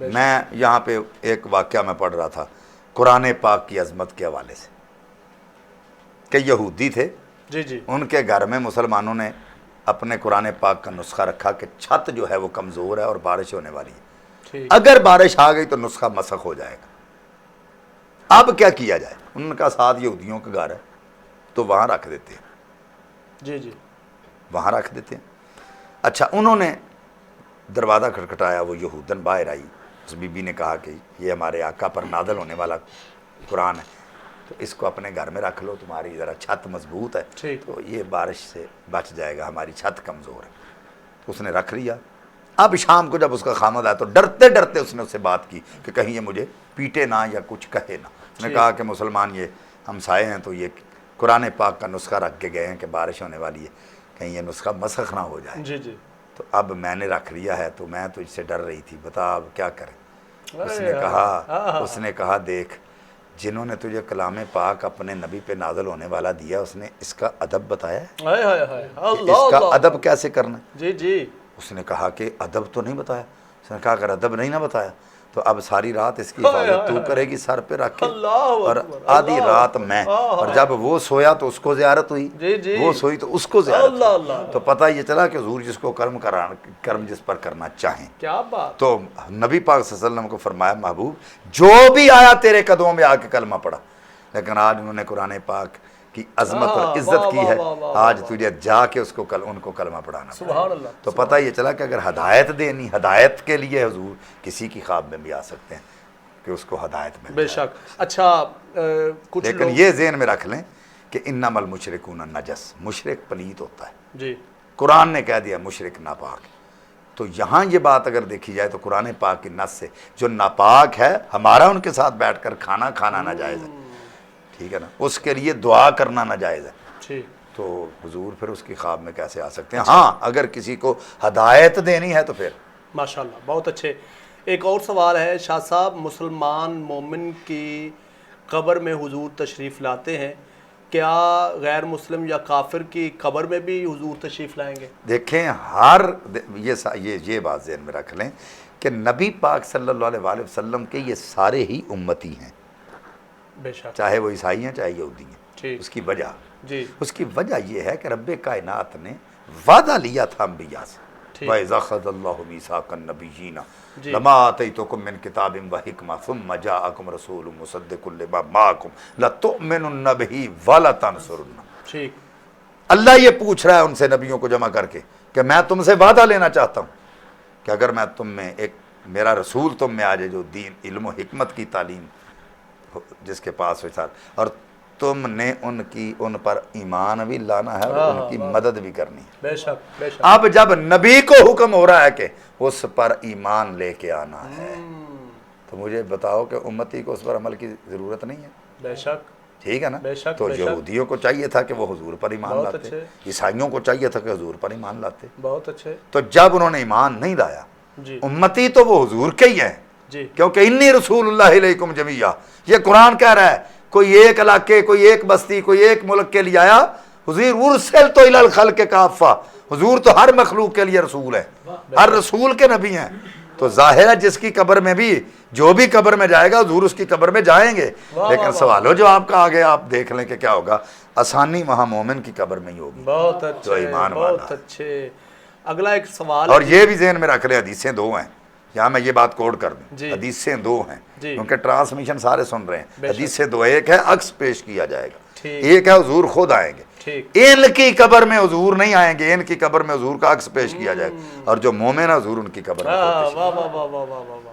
میں یہاں پہ ایک واقعہ میں پڑھ رہا تھا قرآن پاک کی عظمت کے حوالے سے کہ یہودی تھے، جی جی ان کے گھر میں مسلمانوں نے اپنے قرآن پاک کا نسخہ رکھا کہ چھت جو ہے وہ کمزور ہے اور بارش ہونے والی ہے، ٹھیک اگر بارش آ گئی تو نسخہ مسخ ہو جائے گا، اب کیا کیا جائے؟ ان کا ساتھ یہودیوں کا گھر ہے تو وہاں رکھ دیتے ہیں، جی جی وہاں رکھ دیتے ہیں۔ اچھا، انہوں نے دروازہ کھٹکھٹایا، وہ یہودن باہر آئی، اس بی بی نے کہا کہ یہ ہمارے آقا پر نازل ہونے والا قرآن ہے تو اس کو اپنے گھر میں رکھ لو، تمہاری ذرا چھت مضبوط ہے ٹھیک۔ تو یہ بارش سے بچ جائے گا، ہماری چھت کمزور ہے۔ تو اس نے رکھ لیا۔ اب شام کو جب اس کا خامد آیا تو ڈرتے ڈرتے اس نے اس سے بات کی کہ کہیں یہ مجھے پیٹے نہ یا کچھ کہے نہ۔ اس نے کہا کہ مسلمان یہ ہمسائے ہیں تو یہ قرآن پاک کا نسخہ رکھ کے گئے ہیں کہ بارش ہونے والی ہے، کہیں یہ نسخہ مسخ نہ ہو جائے، جی جی تو اب میں نے رکھ لیا ہے تو میں تجھ سے ڈر رہی تھی، بتا اب کیا کریں؟ اس نے کہا دیکھ، جنہوں نے تجھے کلام پاک اپنے نبی پہ نازل ہونے والا دیا اس نے اس کا ادب بتایا ہے، ہائے ہائے ہائے کہ اللہ اس کا اللہ، ادب کیسے کرنا ہے؟ جی جی اس نے کہا کہ ادب تو نہیں بتایا۔ اس نے کہا اگر ادب نہیں نہ بتایا تو اب ساری رات اس کی حفاظت تو کرے گی سر پہ رکھ کے، اللہ اور اکبر، آدھی اللہ رات میں، اور جب وہ سویا تو اس کو زیارت ہوئی، جی جی، وہ سوئی تو اس کو زیارت اللہ ہوئی۔ اللہ، تو پتہ یہ چلا کہ حضور جس کو کرم جس پر کرنا چاہیں، کیا بات، تو نبی پاک صلی اللہ علیہ وسلم کو فرمایا محبوب جو بھی آیا تیرے قدموں میں آ کے کلمہ پڑھا، لیکن آج انہوں نے قرآن پاک کی عظمت اور عزت کی ہے، آج تجھے جا کے ان کو کلمہ پڑھانا پڑا۔ سبحان اللہ، تو پتہ یہ چلا کہ اگر ہدایت دینی، ہدایت کے لیے حضور کسی کی خواب میں بھی آ سکتے ہیں کہ اس کو ہدایت مل بے جائے۔ شک۔ اچھا کچھ لیکن لوگ، یہ ذہن میں رکھ لیں کہ انما المشرکون نجس، مشرک پلید ہوتا ہے، جی قرآن نے کہہ دیا مشرک ناپاک۔ تو یہاں یہ بات اگر دیکھی جائے تو قرآن پاک کی نص سے جو ناپاک ہے ہمارا ان کے ساتھ بیٹھ کر کھانا کھانا ناجائز ہے، ٹھیک ہے نا، اس کے لیے دعا کرنا ناجائز ہے، ٹھیک، تو حضور پھر اس کی خواب میں کیسے آ سکتے ہیں؟ ہاں اگر کسی کو ہدایت دینی ہے تو پھر۔ ماشاءاللہ، بہت اچھے۔ ایک اور سوال ہے شاہ صاحب، مسلمان مومن کی قبر میں حضور تشریف لاتے ہیں، کیا غیر مسلم یا کافر کی قبر میں بھی حضور تشریف لائیں گے؟ دیکھیں یہ بات ذہن میں رکھ لیں کہ نبی پاک صلی اللہ علیہ وآلہ وسلم کے یہ سارے ہی امتی ہیں، بے شک، چاہے وہ عیسائی ہیں چاہے یہودی ہیں۔ ٹھیک، اس کی وجہ، جی اس کی وجہ یہ ہے کہ رب کائنات نے وعدہ لیا تھا انبیاء سے، ٹھیک، وَإِذَا أَخَذَ اللَّهُ مِيثَاقَ النَّبِيِّينَ جی، لَمَا آتَيْتُكُم مِّن كِتَابٍ وَحِكْمَةٍ ثُمَّ جَاءَكُمْ رَسُولٌ مُصَدِّقٌ لِّمَا مَعَكُمْ لَتُؤْمِنُنَّ بِهِ وَلَتَنصُرُنَّهُ۔ ٹھیک، اللہ یہ پوچھ رہا ہے ان سے نبیوں کو جمع کر کے کہ میں تم سے وعدہ لینا چاہتا ہوں کہ اگر میں تم میں ایک میرا رسول تم میں آ جائے جو دین، علم و حکمت کی تعلیم جس کے پاس ہو، اور تم نے ان پر ایمان بھی لانا ہے اور ان کی مدد بھی کرنی ہے۔ بے شک، بے شک، اب جب نبی کو حکم ہو رہا ہے کہ اس پر ایمان لے کے آنا ہے تو مجھے بتاؤ کہ امتی کو اس پر عمل کی ضرورت نہیں ہے، بے شک، ٹھیک ہے نا؟ بے شک، تو بے شک، یہودیوں کو چاہیے تھا کہ وہ حضور پر ایمان بہت لاتے، اچھے، عیسائیوں کو چاہیے تھا کہ حضور پر ایمان لاتے، بہت اچھے، تو جب انہوں نے ایمان نہیں لایا، جی امتی تو وہ حضور کے ہی ہیں، جی، کیونکہ انی رسول اللہ علیکم جمیعہ، یہ قرآن کہہ رہا ہے کوئی ایک علاقے، کوئی ایک بستی، کوئی ایک ملک کے لیے آیا، حضور ارسلت الی الخلق کافہ، حضور تو ہر مخلوق کے لیے رسول ہے، ہر رسول کے نبی ہیں، تو ظاہر ہے جس کی قبر میں بھی جو بھی قبر میں جائے گا حضور اس کی قبر میں جائیں گے، لیکن سوال ہو جو آپ کا آگے آپ دیکھ لیں کہ کیا ہوگا، آسانی وہاں مومن کی قبر میں ہی ہوگی بہت جو اچھے، ایمان والا بہت ہے۔ اچھے۔ اگلا ایک سوال اور ہے، یہ بھی ذہن میں رکھ لیں حدیثیں دو ہیں، یہاں میں یہ بات کوڈ کر دوں، جی، حدیثیں دو ہیں جی، کیونکہ ٹرانسمیشن سارے سن رہے بے ہیں، شک، حدیثیں دو، ایک ہے عکس پیش کیا جائے گا، ٹھیک، ایک ہے حضور خود آئیں گے، ٹھیک، ان کی قبر میں حضور نہیں آئیں گے، ان کی قبر میں حضور کا عکس پیش کیا جائے گا، اور جو مومن ہے حضور ان کی قبر میں خود واہ تشریف۔ واہ واہ واہ واہ واہ واہ۔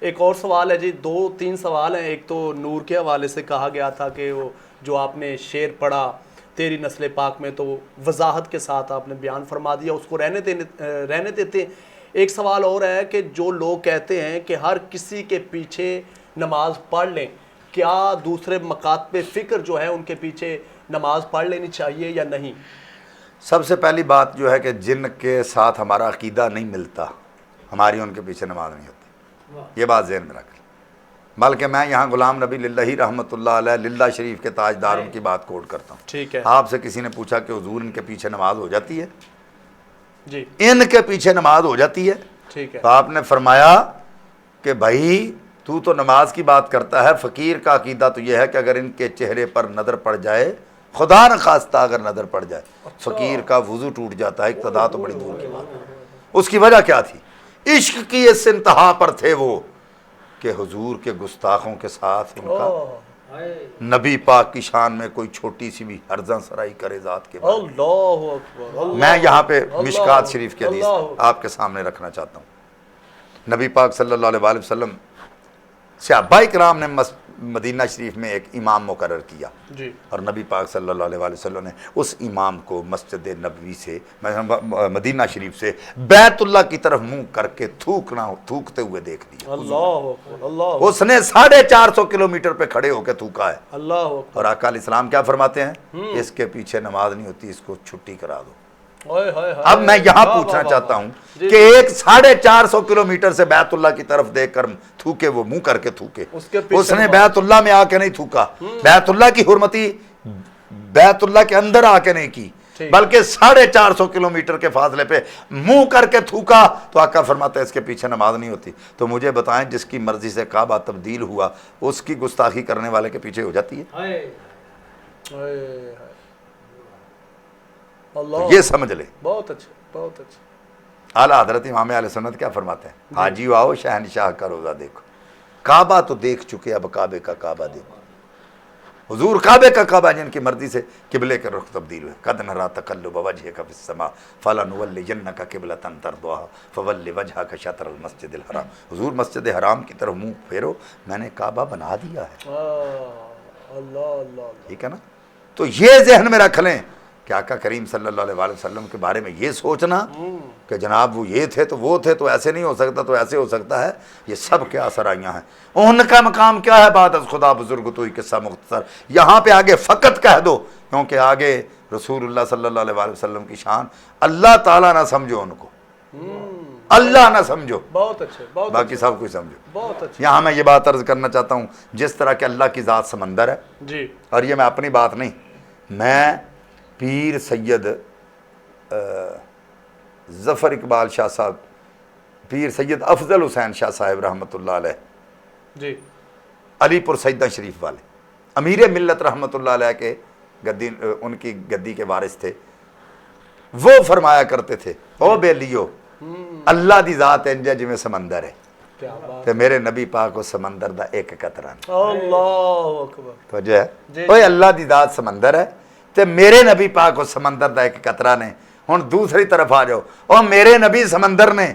ایک اور سوال ہے جی، دو تین سوال ہیں۔ ایک تو نور کے حوالے سے کہا گیا تھا کہ وہ جو آپ نے شعر پڑھا تیری نسل پاک میں، تو وضاحت کے ساتھ آپ نے بیان فرما دیا، اس کو رہنے دیتے ہیں۔ ایک سوال اور ہے کہ جو لوگ کہتے ہیں کہ ہر کسی کے پیچھے نماز پڑھ لیں، کیا دوسرے مکاتب فکر جو ہیں ان کے پیچھے نماز پڑھ لینی چاہیے یا نہیں؟ سب سے پہلی بات جو ہے کہ جن کے ساتھ ہمارا عقیدہ نہیں ملتا، ہماری ان کے پیچھے نماز نہیں ہوتی، یہ بات ذہن میں رکھ لیں۔ بلکہ میں یہاں غلام نبی للہ رحمۃ اللہ علیہ للہ شریف کے تاجدار ان کی بات کوٹ کرتا ہوں۔ ٹھیک ہے، آپ سے کسی نے پوچھا کہ حضور ان کے پیچھے نماز ہو جاتی ہے؟ جی، ان کے پیچھے نماز ہو جاتی ہے؟ ٹھیک ہے، تو آپ نے فرمایا کہ بھائی تو تو نماز کی بات کرتا ہے، فقیر کا عقیدہ تو یہ ہے کہ اگر ان کے چہرے پر نظر پڑ جائے، خدا نخواستہ اگر نظر پڑ جائے، فقیر کا وضو ٹوٹ جاتا ہے، اقتدا تو بڑی دور کی بات ہے۔ اس کی وجہ کیا تھی؟ عشق کی اس انتہا پر تھے وہ کہ حضور کے گستاخوں کے ساتھ ان کا نبی پاک کی شان میں کوئی چھوٹی سی بھی ہرزاں سرائی کرے ذات کے بارے میں۔ اللہ اکبر، اللہ میں یہاں پہ اللہ مشکات شریف کی حدیث اللہ آپ کے سامنے رکھنا چاہتا ہوں۔ نبی پاک صلی اللہ علیہ وآلہ وسلم صحابہ کرام نے مدینہ شریف میں ایک امام مقرر کیا، جی، اور نبی پاک صلی اللہ علیہ وآلہ وسلم نے اس امام کو مسجد نبوی سے، مدینہ شریف سے بیت اللہ کی طرف منہ کر کے تھوکتے ہوئے دیکھ لیا۔ اللہ اکبر، اللہ اس نے 450 کلومیٹر پہ کھڑے ہو کے تھوکا ہے، اللہ اکبر، اور آقا علیہ السلام کیا فرماتے ہیں؟ اس کے پیچھے نماز نہیں ہوتی، اس کو چھٹی کرا دو۔ ہائے ہائے ہائے، اب میں یہاں واہ پوچھنا واہ واہ، چاہتا ہوں جی، کہ ایک 450 کلومیٹر سے بیت اللہ کی طرف دیکھ کر تھوکے، وہ منہ کر کے تھوکے، اس کے پیچھے اس نے بیت اللہ میں آ کے نہیں تھوکا، بیت اللہ کی حرمتی بیت اللہ کے اندر آ کے نہیں کی، ٹھیک، بلکہ 450 کلومیٹر کے فاصلے پہ منہ کر کے تھوکا۔ تو آقا فرماتا ہے اس کے پیچھے نماز نہیں ہوتی۔ تو مجھے بتائیں، جس کی مرضی سے کعبہ تبدیل ہوا، اس کی گستاخی کرنے والے کے پیچھے ہو جاتی ہے؟ ہائے ہائے، اللہ، یہ سمجھ لے۔ بہت اچھا، بہت اچھا، اعلیٰ حضرت امام اہل سنت کیا فرماتے ہیں؟ حاجی آؤ شہنشاہ کا روزہ دیکھو، کعبہ تو دیکھ چکے، اب کعبے کا کعبہ دیکھو۔ حضور کعبے کا کعبہ جن کی مرضی سے قبلے کے رخ تبدیل ہوئے۔ قد نرا تقلب وجهك في السماء فلنولینک قبلۃ ترضاها فول وجهك شطر المسجد الحرام۔ حضور مسجد حرام کی طرف منہ پھیرو، میں نے کعبہ بنا دیا ہے۔ اللہ اللہ، ٹھیک ہے نا؟ تو یہ ذہن میں رکھ لیں کہ آقا کریم صلی اللہ علیہ وآلہ وسلم کے بارے میں یہ سوچنا کہ جناب وہ یہ تھے تو وہ تھے، تو ایسے نہیں ہو سکتا تو ایسے ہو سکتا ہے، یہ سب کیا سرائیاں ہیں۔ ان کا مقام کیا ہے؟ بعد از خدا بزرگ تو ہی قصہ مختصر۔ یہاں پہ آگے فقط کہہ دو، کیونکہ آگے رسول اللہ صلی اللہ علیہ وآلہ وسلم کی شان اللہ تعالیٰ نہ سمجھو ان کو، اللہ نہ سمجھو، بہت اچھے، بہت باقی سب کچھ سمجھو۔ بہت اچھے، یہاں میں یہ بات عرض کرنا چاہتا ہوں، جس طرح کہ اللہ کی ذات سمندر ہے، جی، اور یہ میں اپنی بات نہیں، میں پیر سید ظفر اقبال شاہ صاحب، پیر سید افضل حسین شاہ صاحب رحمۃ اللہ علیہ، جی، علی پور سیدہ شریف والے، امیر ملت رحمۃ اللہ علیہ کے گدی، ان کی گدی کے وارث تھے، وہ فرمایا کرتے تھے، او بیلیو اللہ دی ذات انجا جویں سمندر ہے، کیا بات، تے میرے نبی پاک کو سمندر دا ایک قطرہ نہیں۔ اللہ اکبر، تو جو ہے جی، اوے اللہ دی ذات سمندر ہے تے میرے نبی پاک کو سمندر دا ایک قطرہ نے۔ ہن دوسری طرف آ جاؤ، او میرے نبی سمندر نے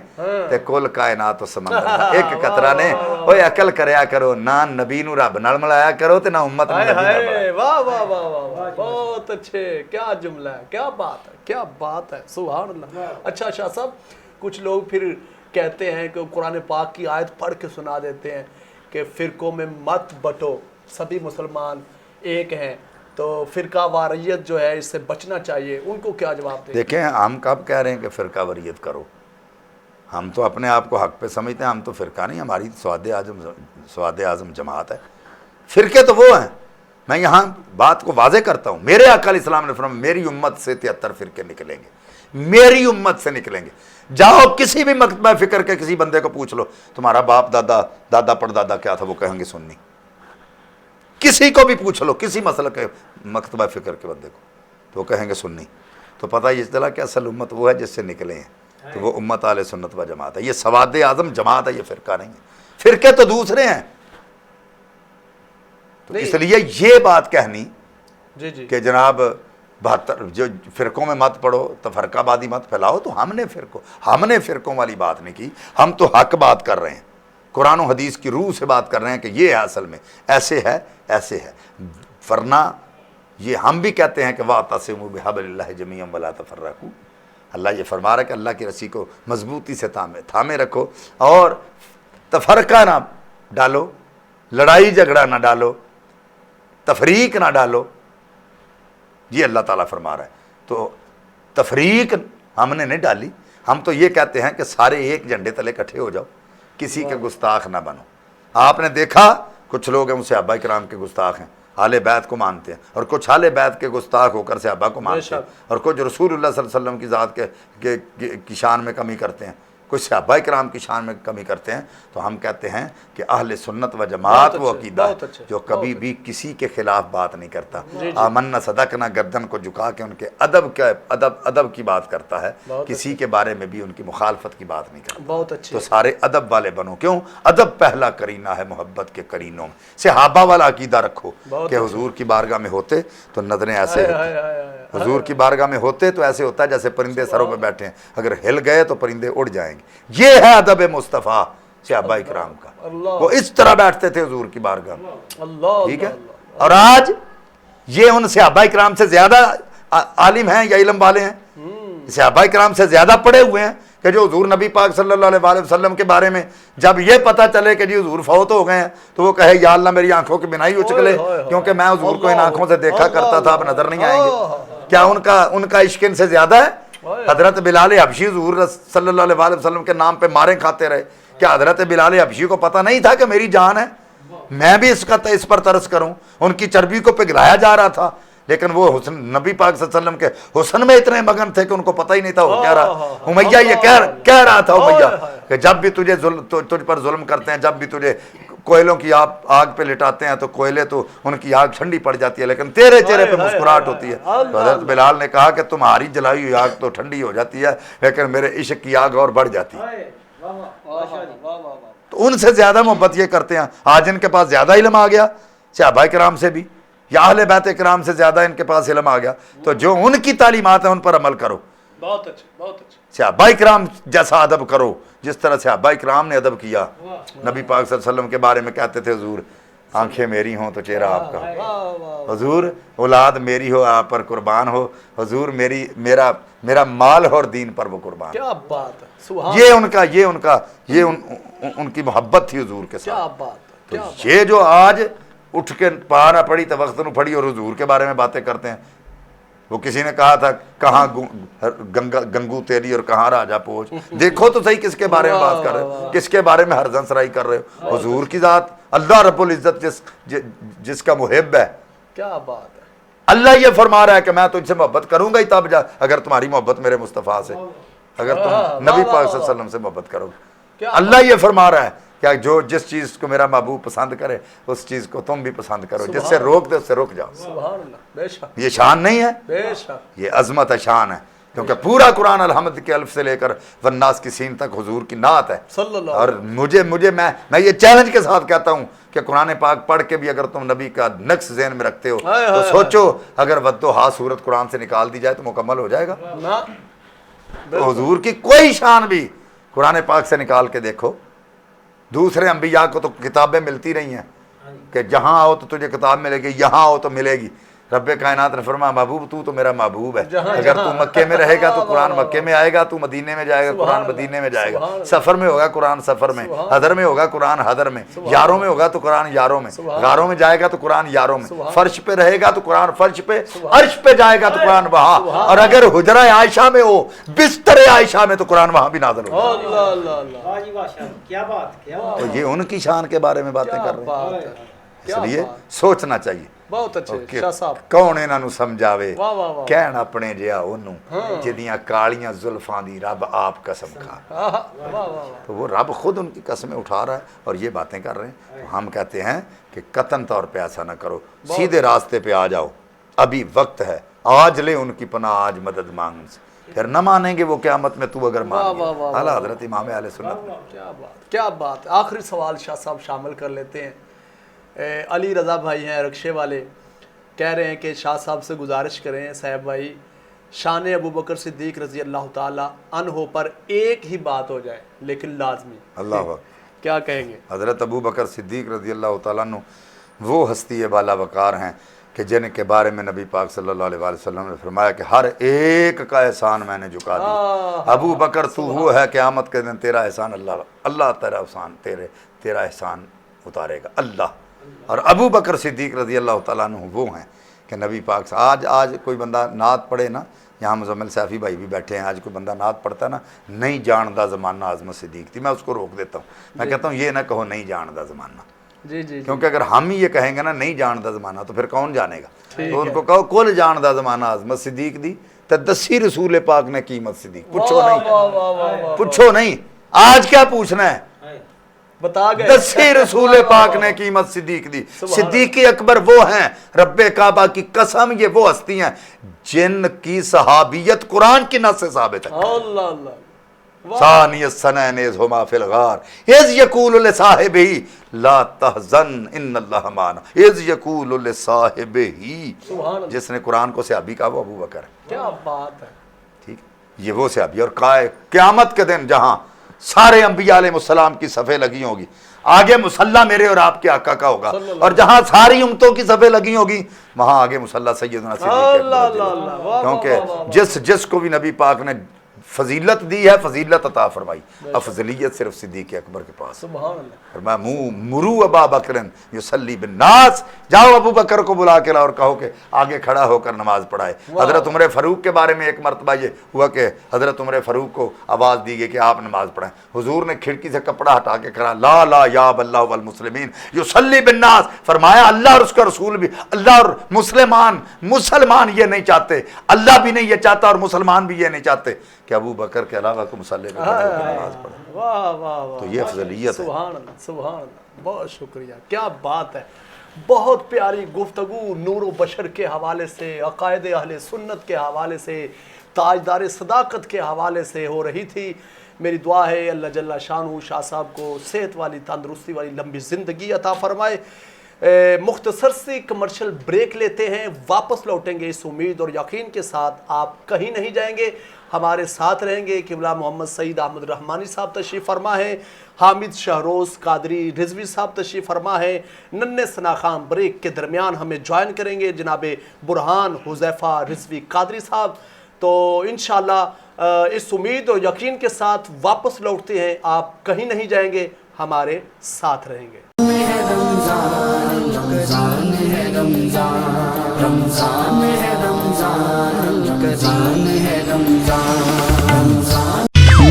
تے کل کائنات و سمندر دا ایک قطرہ نے۔ اوے عقل کریا کرو، نہ نبی نو رب نال ملایا کرو تے نہ امت نو ہائے نبی نال ہائے، ملایا۔ واہ واہ واہ واہ واہ، بہت اچھے، کیا جملہ ہے، کیا بات ہے، کیا بات ہے، سبحان اللہ۔ اچھا شاہ صاحب، کچھ لوگ پھر کہتے ہیں کہ قرآن پاک کی آیت پڑھ کے سنا دیتے ہیں کہ فرقوں میں مت بٹو، سبھی مسلمان ایک ہیں، تو فرقہ واریت جو ہے اس سے بچنا چاہیے، ان کو کیا جواب دیں؟ دیکھیں ہم کب کہہ رہے ہیں کہ فرقہ واریت کرو؟ ہم تو اپنے آپ کو حق پہ سمجھتے ہیں، ہم تو فرقہ نہیں، ہماری سواد اعظم جماعت ہے۔ فرقے تو وہ ہیں، میں یہاں بات کو واضح کرتا ہوں، میرے آقا علیہ السلام نے فرمایا میری امت سے 73 فرقے نکلیں گے، میری امت سے نکلیں گے۔ جاؤ کسی بھی مکتبہ فکر کے کسی بندے کو پوچھ لو تمہارا باپ دادا دادا پردادا کیا تھا، وہ کہیں گے سنی۔ کسی کو بھی پوچھ لو، کسی مسئلہ کے مکتبہ فکر کے بندے کو، تو وہ کہیں گے سنی۔ تو پتہ یہ چلا کہ اصل امت وہ ہے جس سے نکلے ہیں، تو وہ امت اہل سنت و جماعت ہے۔ یہ سواد اعظم جماعت ہے، یہ فرقہ نہیں ہے۔ فرقے تو دوسرے ہیں۔ تو اس لیے یہ بات کہنی جی جی، کہ جناب 72 جو فرقوں میں مت پڑھو، تفرقہ بادی مت پھیلاؤ، تو ہم نے فرقوں والی بات نہیں کی، ہم تو حق بات کر رہے ہیں، قرآن و حدیث کی روح سے بات کر رہے ہیں کہ یہ ہے اصل میں، ایسے ہے ایسے ہے۔ ورنہ یہ ہم بھی کہتے ہیں کہ وَاعْتَصِمُوا بِحَبْلِ اللَّهِ جَمِيعًا وَلَا تَفَرَّقُوا، اللہ یہ فرما رہا ہے کہ اللہ کی رسی کو مضبوطی سے تھامے رکھو اور تفرقہ نہ ڈالو، لڑائی جھگڑا نہ ڈالو، تفریق نہ ڈالو، یہ اللہ تعالیٰ فرما رہا ہے۔ تو تفریق ہم نے نہیں ڈالی، ہم تو یہ کہتے ہیں کہ سارے ایک جھنڈے تلے اکٹھے ہو جاؤ، کسی کے گستاخ نہ بنو۔ آپ نے دیکھا کچھ لوگ ہیں صحابہ کرام کے گستاخ ہیں، اہل بیت کو مانتے ہیں، اور کچھ اہل بیت کے گستاخ ہو کر صحابہ کو مانتے ہیں، اور کچھ رسول اللہ صلی اللہ علیہ وسلم کی ذات کی شان میں کمی کرتے ہیں، کوئی صحابہ کرام کی شان میں کمی کرتے ہیں تو ہم کہتے ہیں کہ اہل سنت و جماعت وہ عقیدہ ہے جو کبھی بھی کسی کے خلاف بات نہیں کرتا، آمنا صدقنا گردن کو جھکا کے ان کے ادب کی بات کرتا ہے، کسی کے بارے میں بھی ان کی مخالفت کی بات نہیں کرتا۔ بہت اچھی، تو سارے ادب والے بنو، کیوں؟ ادب پہلا کرینہ ہے محبت کے کرینوں میں۔ صحابہ والا عقیدہ رکھو کہ حضور کی بارگاہ میں ہوتے تو نظریں ایسے ہوتی، حضور کی بارگاہ میں ہوتے تو ایسے ہوتا ہے جیسے پرندے سروں پہ بیٹھے ہیں، اگر ہل گئے تو پرندے اڑ جائیں گے۔ یہ ہے ادب مصطفیٰ صحابہ کرام کا، وہ اس طرح بیٹھتے تھے حضور کی بارگاہ میں، ٹھیک ہے؟ اور آج یہ ان صحابہ کرام سے زیادہ عالم ہیں یا علم والے ہیں؟ صحابہ کرام سے زیادہ پڑھے ہوئے ہیں کہ جو حضور نبی پاک صلی اللہ علیہ وسلم کے بارے میں جب یہ پتہ چلے کہ جی حضور فوت ہو گئے ہیں تو وہ کہے یا اللہ میری آنکھوں کی بینائی اچک لے، کیونکہ میں حضور کو ان آنکھوں سے دیکھا کرتا تھا، اب نظر نہیں آئیں گے۔ کیا ان کا عشق ان سے زیادہ ہے؟ حضرت بلال حبشی حضور صلی اللہ علیہ وسلم کے نام پہ مارے کھاتے رہے، کیا حضرت بلال حبشی کو پتہ نہیں تھا کہ میری جان ہے، میں بھی اس پر ترس کروں؟ ان کی چربی کو پگھلایا جا رہا تھا، لیکن وہ حسن نبی پاک صلی اللہ علیہ وسلم کے حسن میں اتنے مگن تھے کہ ان کو پتہ ہی نہیں تھا وہ کہہ رہا۔ امیہ یہ کہہ رہا تھا امیہ کہ جب بھی تجھ پر ظلم کرتے ہیں، جب بھی تجھے کوئلوں کی آگ پہ لٹاتے ہیں تو کوئلے تو ان کی آگ ٹھنڈی پڑ جاتی ہے لیکن تیرے چہرے پہ مسکراہٹ ہوتی ہے۔ تو حضرت بلال نے کہا کہ تمہاری جلائی ہوئی آگ تو ٹھنڈی ہو جاتی ہے لیکن میرے عشق کی آگ اور بڑھ جاتی ہے۔ تو ان سے زیادہ محبت یہ کرتے ہیں۔ آج ان کے پاس زیادہ علم آ گیا صحابہ کرام سے بھی، یا اہل بیت کرام سے زیادہ ان کے پاس علم آ گیا، تو جو ان کی تعلیمات ہیں ان پر عمل کرو، بہت اچھا، بہت اچھا، صحابہ کرام جیسا ادب کرو جس طرح صحابہ کرام نے ادب کیا۔ نبی پاک صلی اللہ علیہ وسلم کے بارے میں کہتے تھے حضور آنکھیں میری ہوں تو چہرہ آپ کا ہو، حضور اولاد میری ہو آپ پر قربان ہو، حضور میرا مال ہو اور دین پر وہ قربان۔ کیا بات ہے، سبحان، یہ ان کی محبت تھی حضور کے کیا ساتھ۔ بات، تو یہ جو آج اٹھ کے پارا پڑی تو وقت نو پڑی اور حضور کے بارے میں باتیں کرتے ہیں، وہ کسی نے کہا تھا کہاں گنگو تیری اور کہاں راجہ پوچھ، دیکھو تو صحیح کس کے بارے میں بات کر رہے ہو، کس کے بارے میں ہرزن سرائی کر رہے ہو۔ حضور کی ذات اللہ رب العزت جس کا محب ہے، کیا بات ہے، اللہ یہ فرما رہا ہے کہ میں تجھ سے محبت کروں گا ہی تب جا اگر تمہاری محبت میرے مصطفیٰ سے، اگر تم نبی پاک صلی اللہ علیہ وسلم سے محبت کرو گے۔ اللہ یہ فرما رہا ہے کہ جو جس چیز کو میرا محبوب پسند کرے اس چیز کو تم بھی پسند کرو، جس سے روک دے اس سے رک جاؤ۔ سبحان اللہ، بے شک، یہ شان نہیں ہے، بے شک، یہ عظمت ہے، شان ہے، کیونکہ پورا قرآن الحمد کے الف سے لے کر والناس کی سین تک حضور کی نعت ہے۔ صلی اللہ، اور میں یہ چیلنج کے ساتھ کہتا ہوں کہ قرآن پاک پڑھ کے بھی اگر تم نبی کا نقص ذہن میں رکھتے ہو تو سوچو اگر ودوہا سورت قرآن سے نکال دی جائے تو مکمل ہو جائے گا۔ تو حضور کی کوئی شان بھی قرآن پاک سے نکال کے دیکھو، دوسرے انبیاء کو تو کتابیں ملتی رہی ہیں کہ جہاں آؤ تو تجھے کتاب ملے گی، یہاں آؤ تو ملے گی۔ رب کائنات نے فرمایا محبوب تو میرا محبوب ہے، اگر تو مکے میں رہے گا تو قرآن مکے میں آئے گا، تو مدینے میں جائے گا قرآن مدینے میں جائے گا، سفر میں ہوگا قرآن سفر میں، حضر میں ہوگا قرآن حضر میں، یاروں میں ہوگا تو قرآن یاروں میں، غاروں میں جائے گا تو قرآن یاروں میں، فرش پہ رہے گا تو قرآن فرش پہ، عرش پہ جائے گا تو قرآن وہاں، اور اگر حجرہ عائشہ میں ہو، بستر عائشہ میں تو قرآن وہاں بھی نازل ہوگا۔ اللہ اللہ اللہ، کیا بات، کیا بات، تو یہ ان کی شان کے بارے میں باتیں کر رہے ہیں، اس لیے سوچنا چاہیے بہت اچھے کہ شاہ صاحب، کون انہاں نو سمجھاوے، واہ واہ واہ، کہن اپنے جہا اونوں جدیاں کالیاں زلفاں دی رب آپ قسم کھا، واہ واہ واہ، تو وہ رب خود ان کی قسمیں اٹھا رہا ہے اور یہ باتیں کر رہے ہیں۔ تو ہم کہتے ہیں کہ قطعاً طور پہ ایسا نہ کرو، سیدھے راستے پہ آ جاؤ، ابھی وقت ہے، آج لے ان کی پناہ، آج مدد مانگ ان سے، پھر نہ مانیں گے وہ قیامت میں تو اگر مان گے۔ اعلیٰ حضرت امام اہل سنت، کیا بات، کیا بات۔ آخری سوال شاہ صاحب شامل کر لیتے ہیں۔ علی رضا بھائی ہیں رکشے والے، کہہ رہے ہیں کہ شاہ صاحب سے گزارش کریں صاحب بھائی شان ابو بکر صدیق رضی اللہ تعالیٰ عنہ پر ایک ہی بات ہو جائے لیکن لازمی، اللہ اکبر، کیا کہیں گے؟ حضرت ابو بکر صدیق رضی اللہ تعالیٰ عنہ وہ ہستی بالا وقار ہیں کہ جن کے بارے میں نبی پاک صلی اللہ علیہ وسلم نے فرمایا کہ ہر ایک کا احسان میں نے جھکا دیا۔ ابو بکر تو وہ ہے قیامت کے دن تیرا احسان اللہ تیرا احسان اتارے گا اللہ۔ اور ابو بکر صدیق رضی اللہ تعالیٰ عنہ وہ ہیں کہ نبی پاک سے آج کوئی بندہ نعت پڑھے نا، یہاں مزمل سیفی بھائی بھی بیٹھے ہیں، آج کوئی بندہ نعت پڑھتا ہے نا، نہیں جاندہ زمانہ عظمت صدیق تھی، میں اس کو روک دیتا ہوں، میں کہتا ہوں یہ نہ کہو نہیں جاندہ زمانہ، جی جی، کیونکہ اگر ہم ہی یہ کہیں گے نا نہیں جاندہ زمانہ تو پھر کون جانے گا؟ تو ان کو کہو کل جاندہ زمانہ عظمت صدیق دی تے دسی رسول پاک نے قیمت صدیق، پوچھو نہیں، آج کیا پوچھنا ہے؟ بتا گئے دسی رسول پاک نے قیمت صدیق دی. صدیق اکبر وہ ہیں، رب کعبہ کی قسم یہ وہ ہستی ہیں جن کی صحابیت قرآن کی نص سے ثابت ہے. اللہ اللہ ثانی الثنین اذ ہما فی الغار اذ یقول لصاحبہ لا تحزن ان اللہ معنا اذ یقول لصاحبہ. سبحان اللہ. جس نے قرآن کو صحابی کہا وہ ابو بکر ہے. کیا بات ہے. ٹھیک، یہ وہ صحابی. اور قیامت کے دن جہاں سارے انبیاء علیہ السلام کی صفیں لگی ہوں گی، آگے مصلی میرے اور آپ کے آقا کا ہوگا، اور جہاں ساری امتوں کی صفیں لگی ہوگی وہاں آگے مصلی سیدنا صدیق اکبر. کیونکہ جس کو بھی نبی پاک نے فضیلت دی ہے، فضیلت عطا فرمائی، افضلیت صرف صدیق اکبر کے پاس. سبحان اللہ. فرمایا مرو ابا بکر یصلی بالناس، جاؤ ابو بکر کو بلا کے لاؤ اور کہو کہ آگے کھڑا ہو کر نماز پڑھائے. حضرت عمر فاروق کے بارے میں ایک مرتبہ یہ ہوا کہ حضرت عمر فاروق کو آواز دی گئی کہ آپ نماز پڑھائیں. حضور نے کھڑکی سے کپڑا ہٹا کے کہا لا لا یا اللہ والمسلمین یصلی بالناس. فرمایا اللہ اور اس کا رسول بھی، اللہ اور مسلمان یہ نہیں چاہتے، اللہ بھی نہیں یہ چاہتا اور مسلمان بھی یہ نہیں چاہتے کہ ابو بکر کے علاوہ کو مصلی پہ نماز پڑھے. واہ واہ واہ. تو یہ افضلیت ہے. سبحان اللہ سبحان اللہ. بہت شکریہ. کیا بات ہے. بہت پیاری گفتگو نور و بشر کے حوالے سے، عقائد اہل سنت کے حوالے سے، تاجدار صداقت کے حوالے سے ہو رہی تھی. میری دعا ہے اللہ جل شانہ شاہ صاحب کو صحت والی، تندرستی والی لمبی زندگی عطا فرمائے. مختصر سی کمرشل بریک لیتے ہیں، واپس لوٹیں گے اس امید اور یقین کے ساتھ آپ کہیں نہیں جائیں گے، ہمارے ساتھ رہیں گے. قبلہ محمد سعید احمد رحمانی صاحب تشریف فرما ہے، حامد شہروز قادری رضوی صاحب تشریف فرما ہے. ننھے ثنا خان بریک کے درمیان ہمیں جوائن کریں گے جناب برہان حذیفہ رضوی قادری صاحب. تو انشاءاللہ اس امید اور یقین کے ساتھ واپس لوٹتے ہیں، آپ کہیں نہیں جائیں گے، ہمارے ساتھ رہیں گے.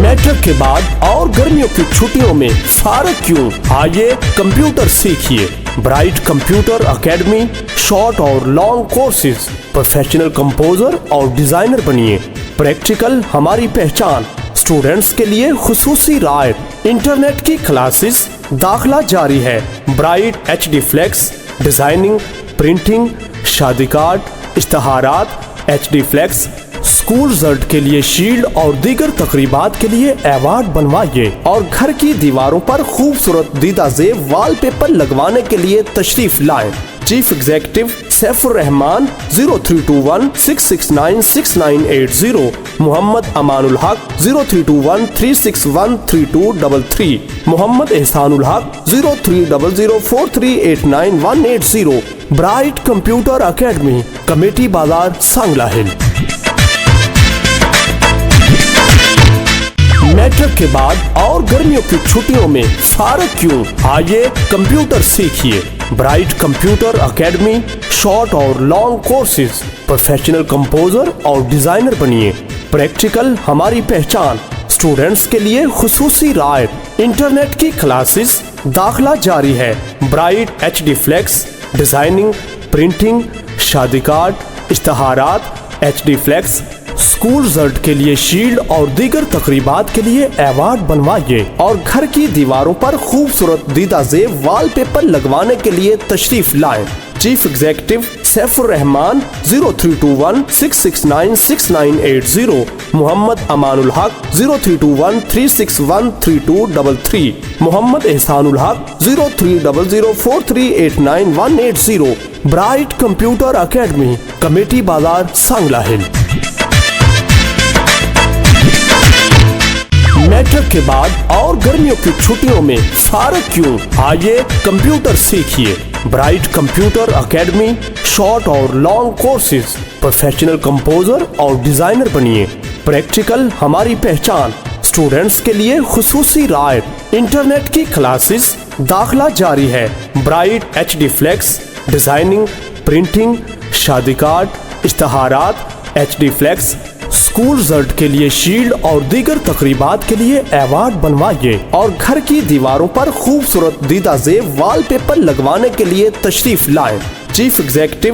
میٹرک کے بعد اور گرمیوں کی چھٹیوں میں فارغ کیوں؟ آئیے کمپیوٹر سیکھیے. برائٹ کمپیوٹر اکیڈمی شارٹ اور لانگ کورسز، پروفیشنل کمپوزر اور ڈیزائنر بنیے. پریکٹیکل ہماری پہچان، اسٹوڈنٹس کے لیے خصوصی رعایت. انٹرنیٹ کی کلاسز، داخلہ جاری ہے. Bright H D flex, designing, printing, شادی کارڈ، اشتہارات، ایچ ڈی فلیکس، اسکول زرد کے لیے شیلڈ اور دیگر تقریبات کے لیے ایوارڈ بنوائیے. اور گھر کی دیواروں پر خوبصورت دیدہ زیب وال پیپر لگوانے کے لیے تشریف لائیں. چیف ایگزیکٹو سیف الرحمان 0321 669 6980. محمد امان الحق 0321 361 3233. محمد احسان الحق 0300 4389 180. برائٹ کمپیوٹر اکیڈمی، کمیٹی بازار، سانگلہ ہل. میٹرک کے بعد اور گرمیوں کی چھٹیوں میں فارغ کیوں؟ آئیے کمپیوٹر سیکھیے. برائٹ کمپیوٹر اکیڈمی شارٹ اور لانگ کورسز، پروفیشنل کمپوزر اور ڈیزائنر بنیے. پریکٹیکل ہماری پہچان، اسٹوڈنٹس کے لیے خصوصی رعایت. انٹرنیٹ کی کلاسز، داخلہ جاری ہے. Bright H D flex, designing, printing, شادی کارڈ، اشتہارات، ایچ ڈی فلیکس، اسکول زرد کے لیے شیلڈ اور دیگر تقریبات کے لیے ایوارڈ بنوائیے. اور گھر کی دیواروں پر خوبصورت دیدہ زیب وال پیپر لگوانے کے لیے تشریف لائیں. چیف ایگزیکٹو سیف الرحمان 0321 669 6980. محمد امان الحق 0321 361 3233. محمد احسان الحق 0300 4389 180. برائٹ کمپیوٹر اکیڈمی، کمیٹی بازار، سانگلہ ہل. میٹرک کے بعد اور گرمیوں کی چھٹیوں میں فارغ کیوں؟ آئیے کمپیوٹر سیکھیے. برائٹ کمپیوٹر اکیڈمی شارٹ اور لانگ کورسز، پروفیشنل کمپوزر اور ڈیزائنر بنیے. پریکٹیکل ہماری پہچان، اسٹوڈنٹس کے لیے خصوصی رعایت. انٹرنیٹ کی کلاسز، داخلہ جاری ہے. Bright H D flex, designing, printing, شادی کارڈ، اشتہارات، ایچ ڈی فلیکس، اسکول زرد کے لیے شیلڈ اور دیگر تقریبات کے لیے ایوارڈ بنوائیے. اور گھر کی دیواروں پر خوبصورت دیدہ زیب وال پیپر لگوانے کے لیے تشریف لائیں. چیف ایگزیکٹو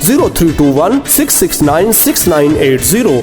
032166966980,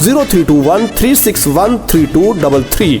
0321361333,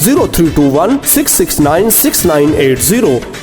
032166966980,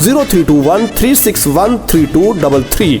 0321361333,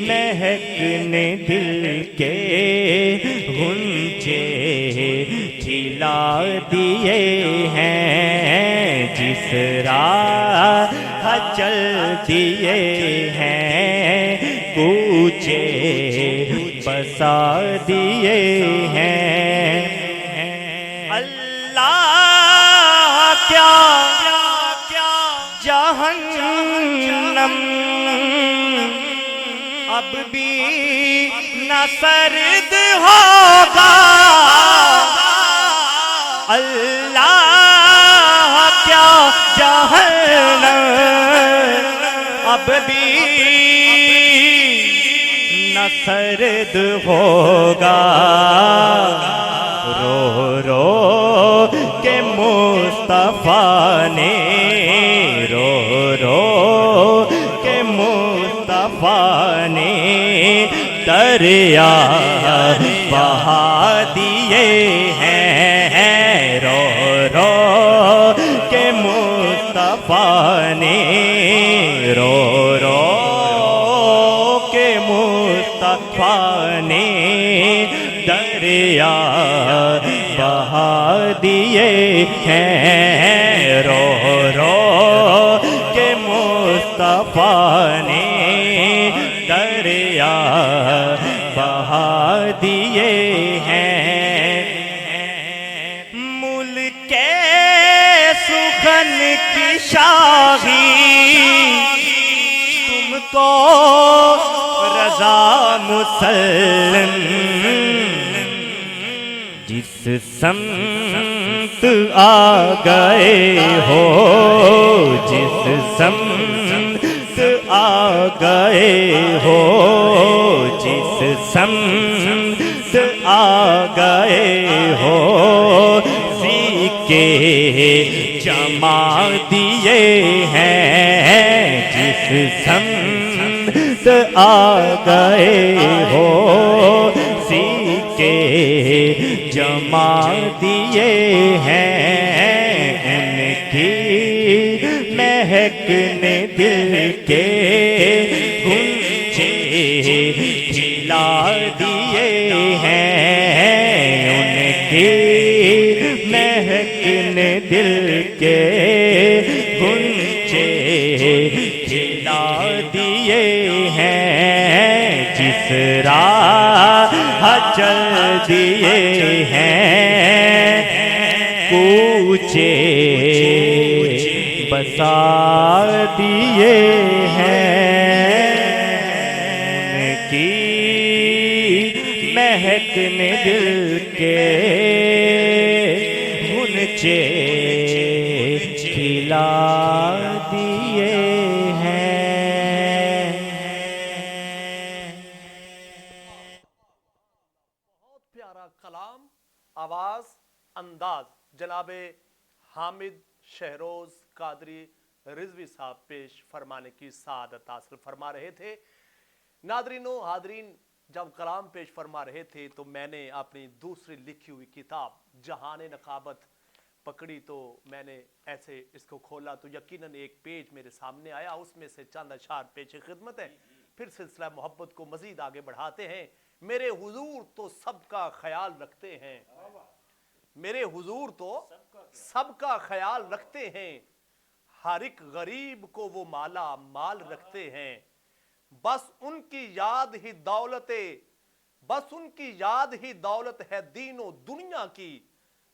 مہکنے دل کے غنچے کھلا دیے ہیں، جس راہ چل دیے ہیں کوچے بسا دیے ہیں۔ اللہ کیا جہنم اب بھی نہ سرد ہوگا، اللہ کیا جہنم اب بھی نہ سرد ہوگا، رو رو کے مصطفیٰ نے، رو رو کے مصطفیٰ نے دریا بہا دیے ہیں، رو رو کے مصطفیٰ نے، رو رو کے مصطفیٰ نے دریا بہا دیے ہیں، رو رو کے مصطفیٰ نے دریا بہا دیے ہیں۔ ملک سخن کی شاہی تم کو رضا مسلم، جس سمت آ گئے ہو، جس سمت آ گئے ہو، جس سمت آ گئے ہو، سیکے جما دیے ہیں، جس سمت آ گئے ہو، سیکے جما دیے ہیں، ان کی مہکنے دل کے غنچے کھلا دیے ہیں، ان کی مہکنے دل کے غنچے کھلا دیے ہیں، جس راہ چل دیے ہیں کوچے بسا دیے ہیں، ان کی مہکنے دل کے غنچے کھلا دیے ہیں۔ بہت پیارا کلام، آواز، انداز جناب حامد شہروز قادری رضوی صاحب پیش فرمانے کی سعادت حاصل فرما رہے تھے۔ ناظرین و حاضرین، جب کلام پیش فرما رہے تھے تو میں نے اپنی دوسری لکھی ہوئی کتاب جہان نقابت پکڑی، تو میں نے ایسے اس کو کھولا تو یقیناً ایک پیج میرے سامنے آیا، اس میں سے چند اشعار پیش خدمت ہے، پھر سلسلہ محبت کو مزید آگے بڑھاتے ہیں۔ میرے حضور تو سب کا خیال رکھتے ہیں، میرے حضور تو سب کا خیال رکھتے ہیں، ہر ایک غریب کو وہ مالا مال رکھتے ہیں، بس ان کی یاد ہی دولت، بس ان کی یاد ہی دولت ہے دین و دنیا کی،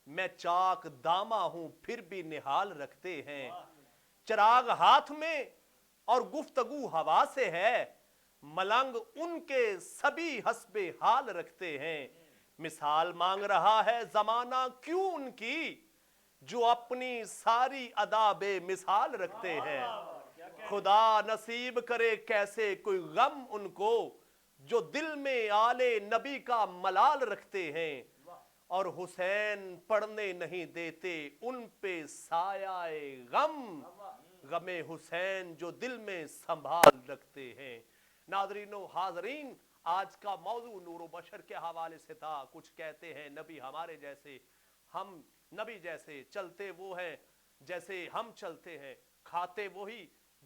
میں چاک داما ہوں پھر بھی نہال رکھتے ہیں، چراغ ہاتھ میں اور گفتگو ہوا سے ہے، ملنگ ان کے سبھی حسب حال رکھتے ہیں، مثال مانگ رہا ہے زمانہ کیوں ان کی، جو اپنی ساری ادا بے مثال رکھتے ہیں، خدا نصیب کرے کیسے کوئی غم ان کو، جو دل میں آل نبی کا ملال رکھتے ہیں، اور حسین پڑھنے نہیں دیتے ان پہ سایہ غم، غم حسین جو دل میں سنبھال رکھتے ہیں۔ ناظرین و حاضرین، آج کا موضوع نور و بشر کے حوالے سے تھا۔ کچھ کہتے ہیں نبی ہمارے جیسے، ہم نبی جیسے، چلتے وہ ہیں جیسے ہم چلتے ہیں، کھاتے وہی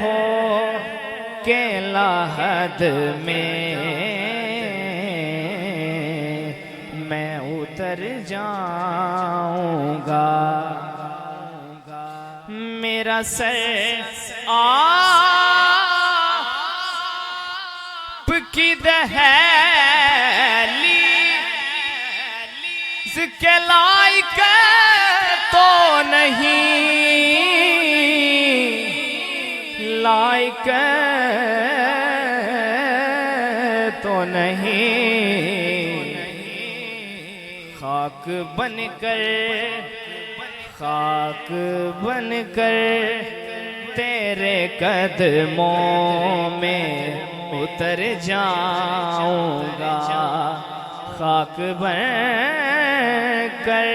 ہو کے لاحد میں میں اتر جاؤں گا، میرا سر آپ کی دہلیز کے لائق تو نہیں، لائق تو نہیں، خاک بن کر تیرے قدموں میں اتر جاؤں گا، خاک بن کر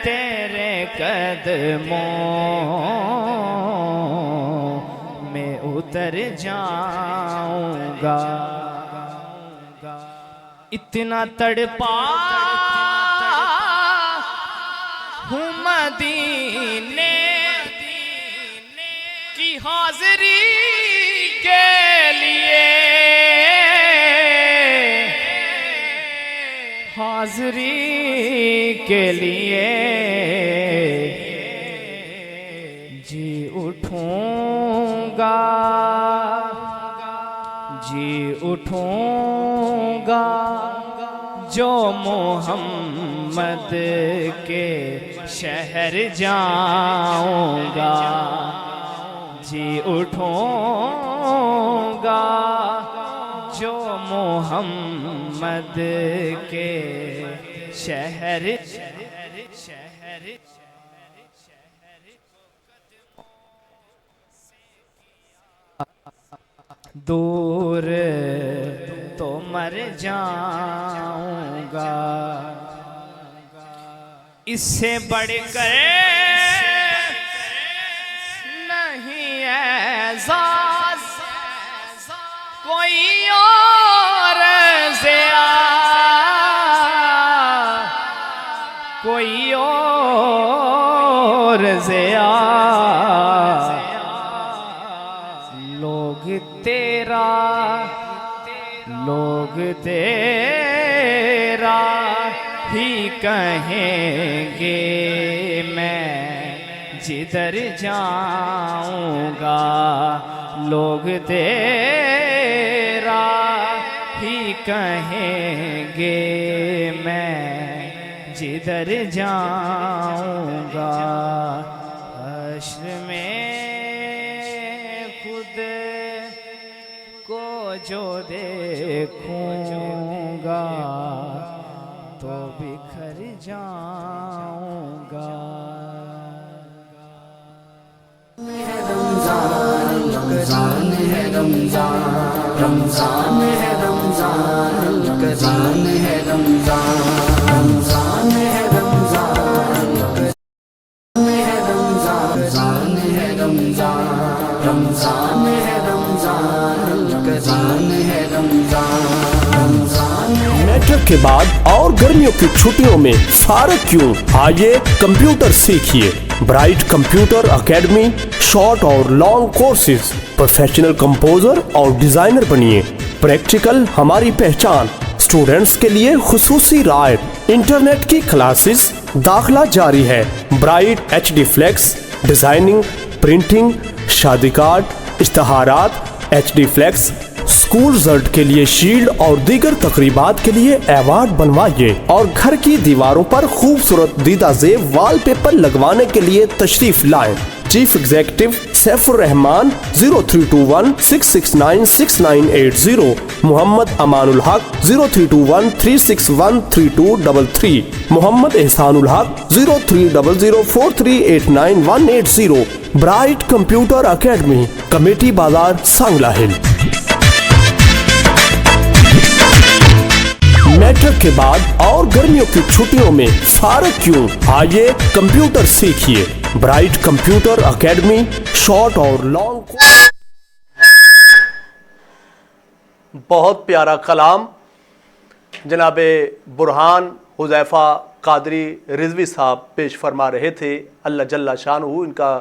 تیرے قدموں میں اتر جاؤں گا، اتنا تڑپا ہوں مدینے کی حاضری کے لیے، حاضری کے لیے جی اٹھوں گا، جی اٹھوں گا جو محمد کے شہر جاؤں گا، جی اٹھوں گا جو محمد کے شہر دور تو مر جاؤں گا، اس سے بڑھ کر نہیں اعزاز کوئی اور ضیا، کوئی اور ضیا، لوگ تیرا ہی کہیں گے، میں جدھر جاؤں گا، لوگ تیرا ہی کہیں گے، میں جدھر جاؤں گا، حشر میں خود کو جو دیکھوں گا تو بکھر جاؤں گا، رمضان ہے رمضان، رمضان ہے رمضان، رمضان ہے رمضان، رمضان ہے رمضان، رمضان ہے رمضان، رمضان ہے رمضان، رمضان ہے رمضان، رمضان ہے۔ میٹرک کے بعد اور گرمیوں کی چھٹیوں میں فارغ کیوں؟ آئیے کمپیوٹر سیکھیے، برائٹ کمپیوٹر اکیڈمی، شارٹ اور لانگ کورسز، پروفیشنل کمپوزر اور ڈیزائنر بنیے، پریکٹیکل ہماری پہچان، اسٹوڈنٹس کے لیے خصوصی رعایت، انٹرنیٹ کی کلاسز، داخلہ جاری ہے، bright HD flex, designing, printing, شادی کارڈ، اشتہارات، HD فلیکس، اسکول رزلٹ کے لیے شیلڈ اور دیگر تقریبات کے لیے ایوارڈ بنوائیے، اور گھر کی دیواروں پر خوبصورت دیدہ زیب وال پیپر لگوانے کے لیے تشریف لائیں۔ چیف ایگزیکٹو سیف الرحمان 0321669690، محمد امان الحق 0321361333، محمد احسان الحق 030043898180، برائٹ کمپیوٹر اکیڈمی، کمیٹی بازار، سانگلہ ہل۔ میٹرک کے بعد اور گرمیوں کی چھٹیوں میں فارغ کیوں؟ آئیے کمپیوٹر سیکھیے، برائٹ کمپیوٹر اکیڈمی، شارٹ اور لانگ۔ بہت پیارا کلام جناب برہان حذیفہ قادری رضوی صاحب پیش فرما رہے تھے، اللہ جل شانہ ان کا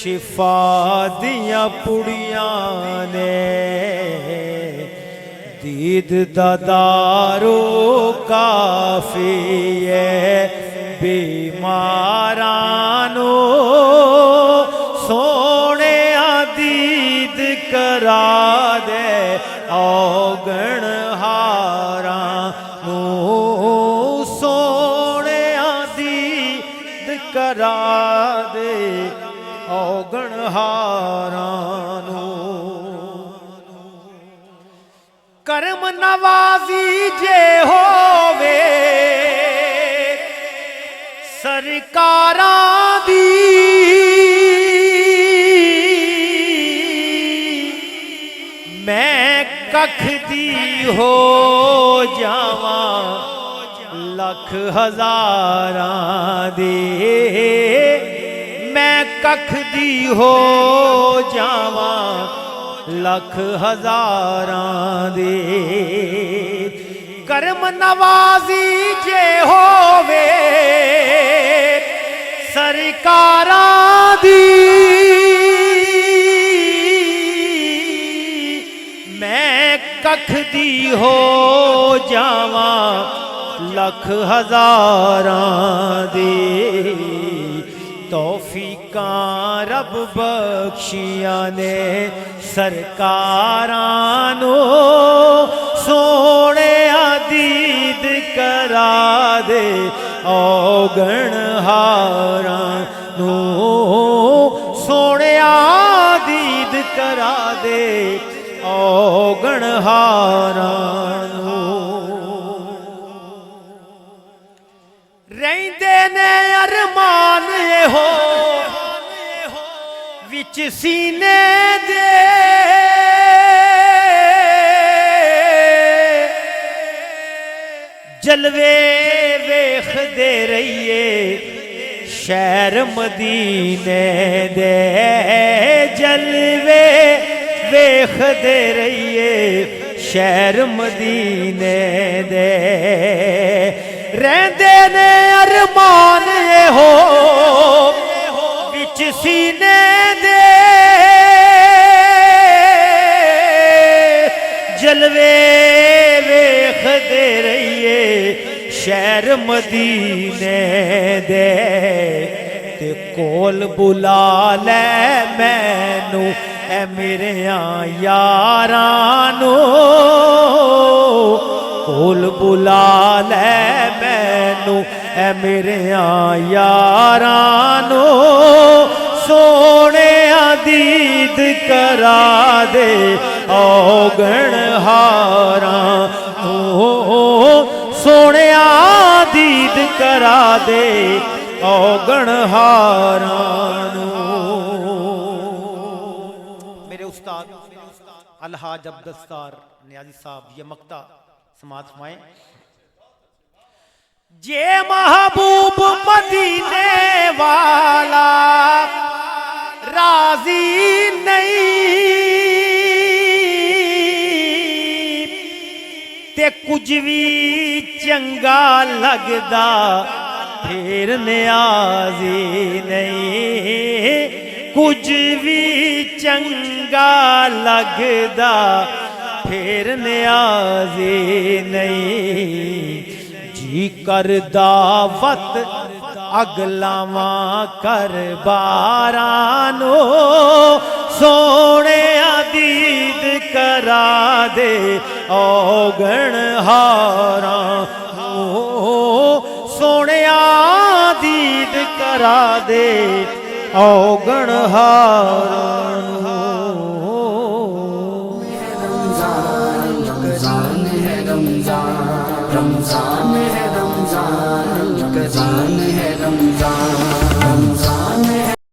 شفا دیا پڑیاں نے دید دادارو کافی ہے بیمارانو سونے دید کرا دے اوگن ہارانو سونے دید کرا دے اوگن ہارانو کرم نوازی جے ہووے سرکاراں دی میں ککھ دی ہو جاواں لکھ ہزاراں دی میں ککھ دی ہو جاواں لکھ ہزاراں دی کرم نوازی جے ہووے سرکاراں دی میں ککھ دی ہو جاواں لکھ ہزاراں دی توفیقاں رب بخشیاں نے سرکارانو سونے دید کرا دے اوگن ہارانو سونے دید کرا دے اوگن ہارانو رہندے نے ارمان ہو وچ سینے دے جلوے ویکھ دے رہیے شہر مدینے دے جلوے ویکھ دے رہیے شہر مدینے دے رہندے نے ارمان ہو وچ سینے دے جلوے ویکھ دے رہیے شہر مدینے دے تے کول بلا لے مینو اے میرے یارانو کول بلا لے مینو اے میرے یارانو سونے دید کرا دے اوگن ہارانو سونے دید کرا دے اوگن ہارانو میرے استاد الحاج عبدالستار نیازی صاحب یہ مقطع سماعت فرمائیں جے محبوب مدینے والا راضی نہیں تے کچھ بھی چنگا لگدا پھر نیازی نہیں کچھ بھی چنگا لگدا پھر نیازی نہیں جی کر دعوت اگلاواں کر بارانو سونے دید کرا دے اوگن ہارانو سونے دید کرا دے اوگن ہارانو رمضان ہے رمضان رمضان ہے رمضان القرآن ہے رمضان رمضان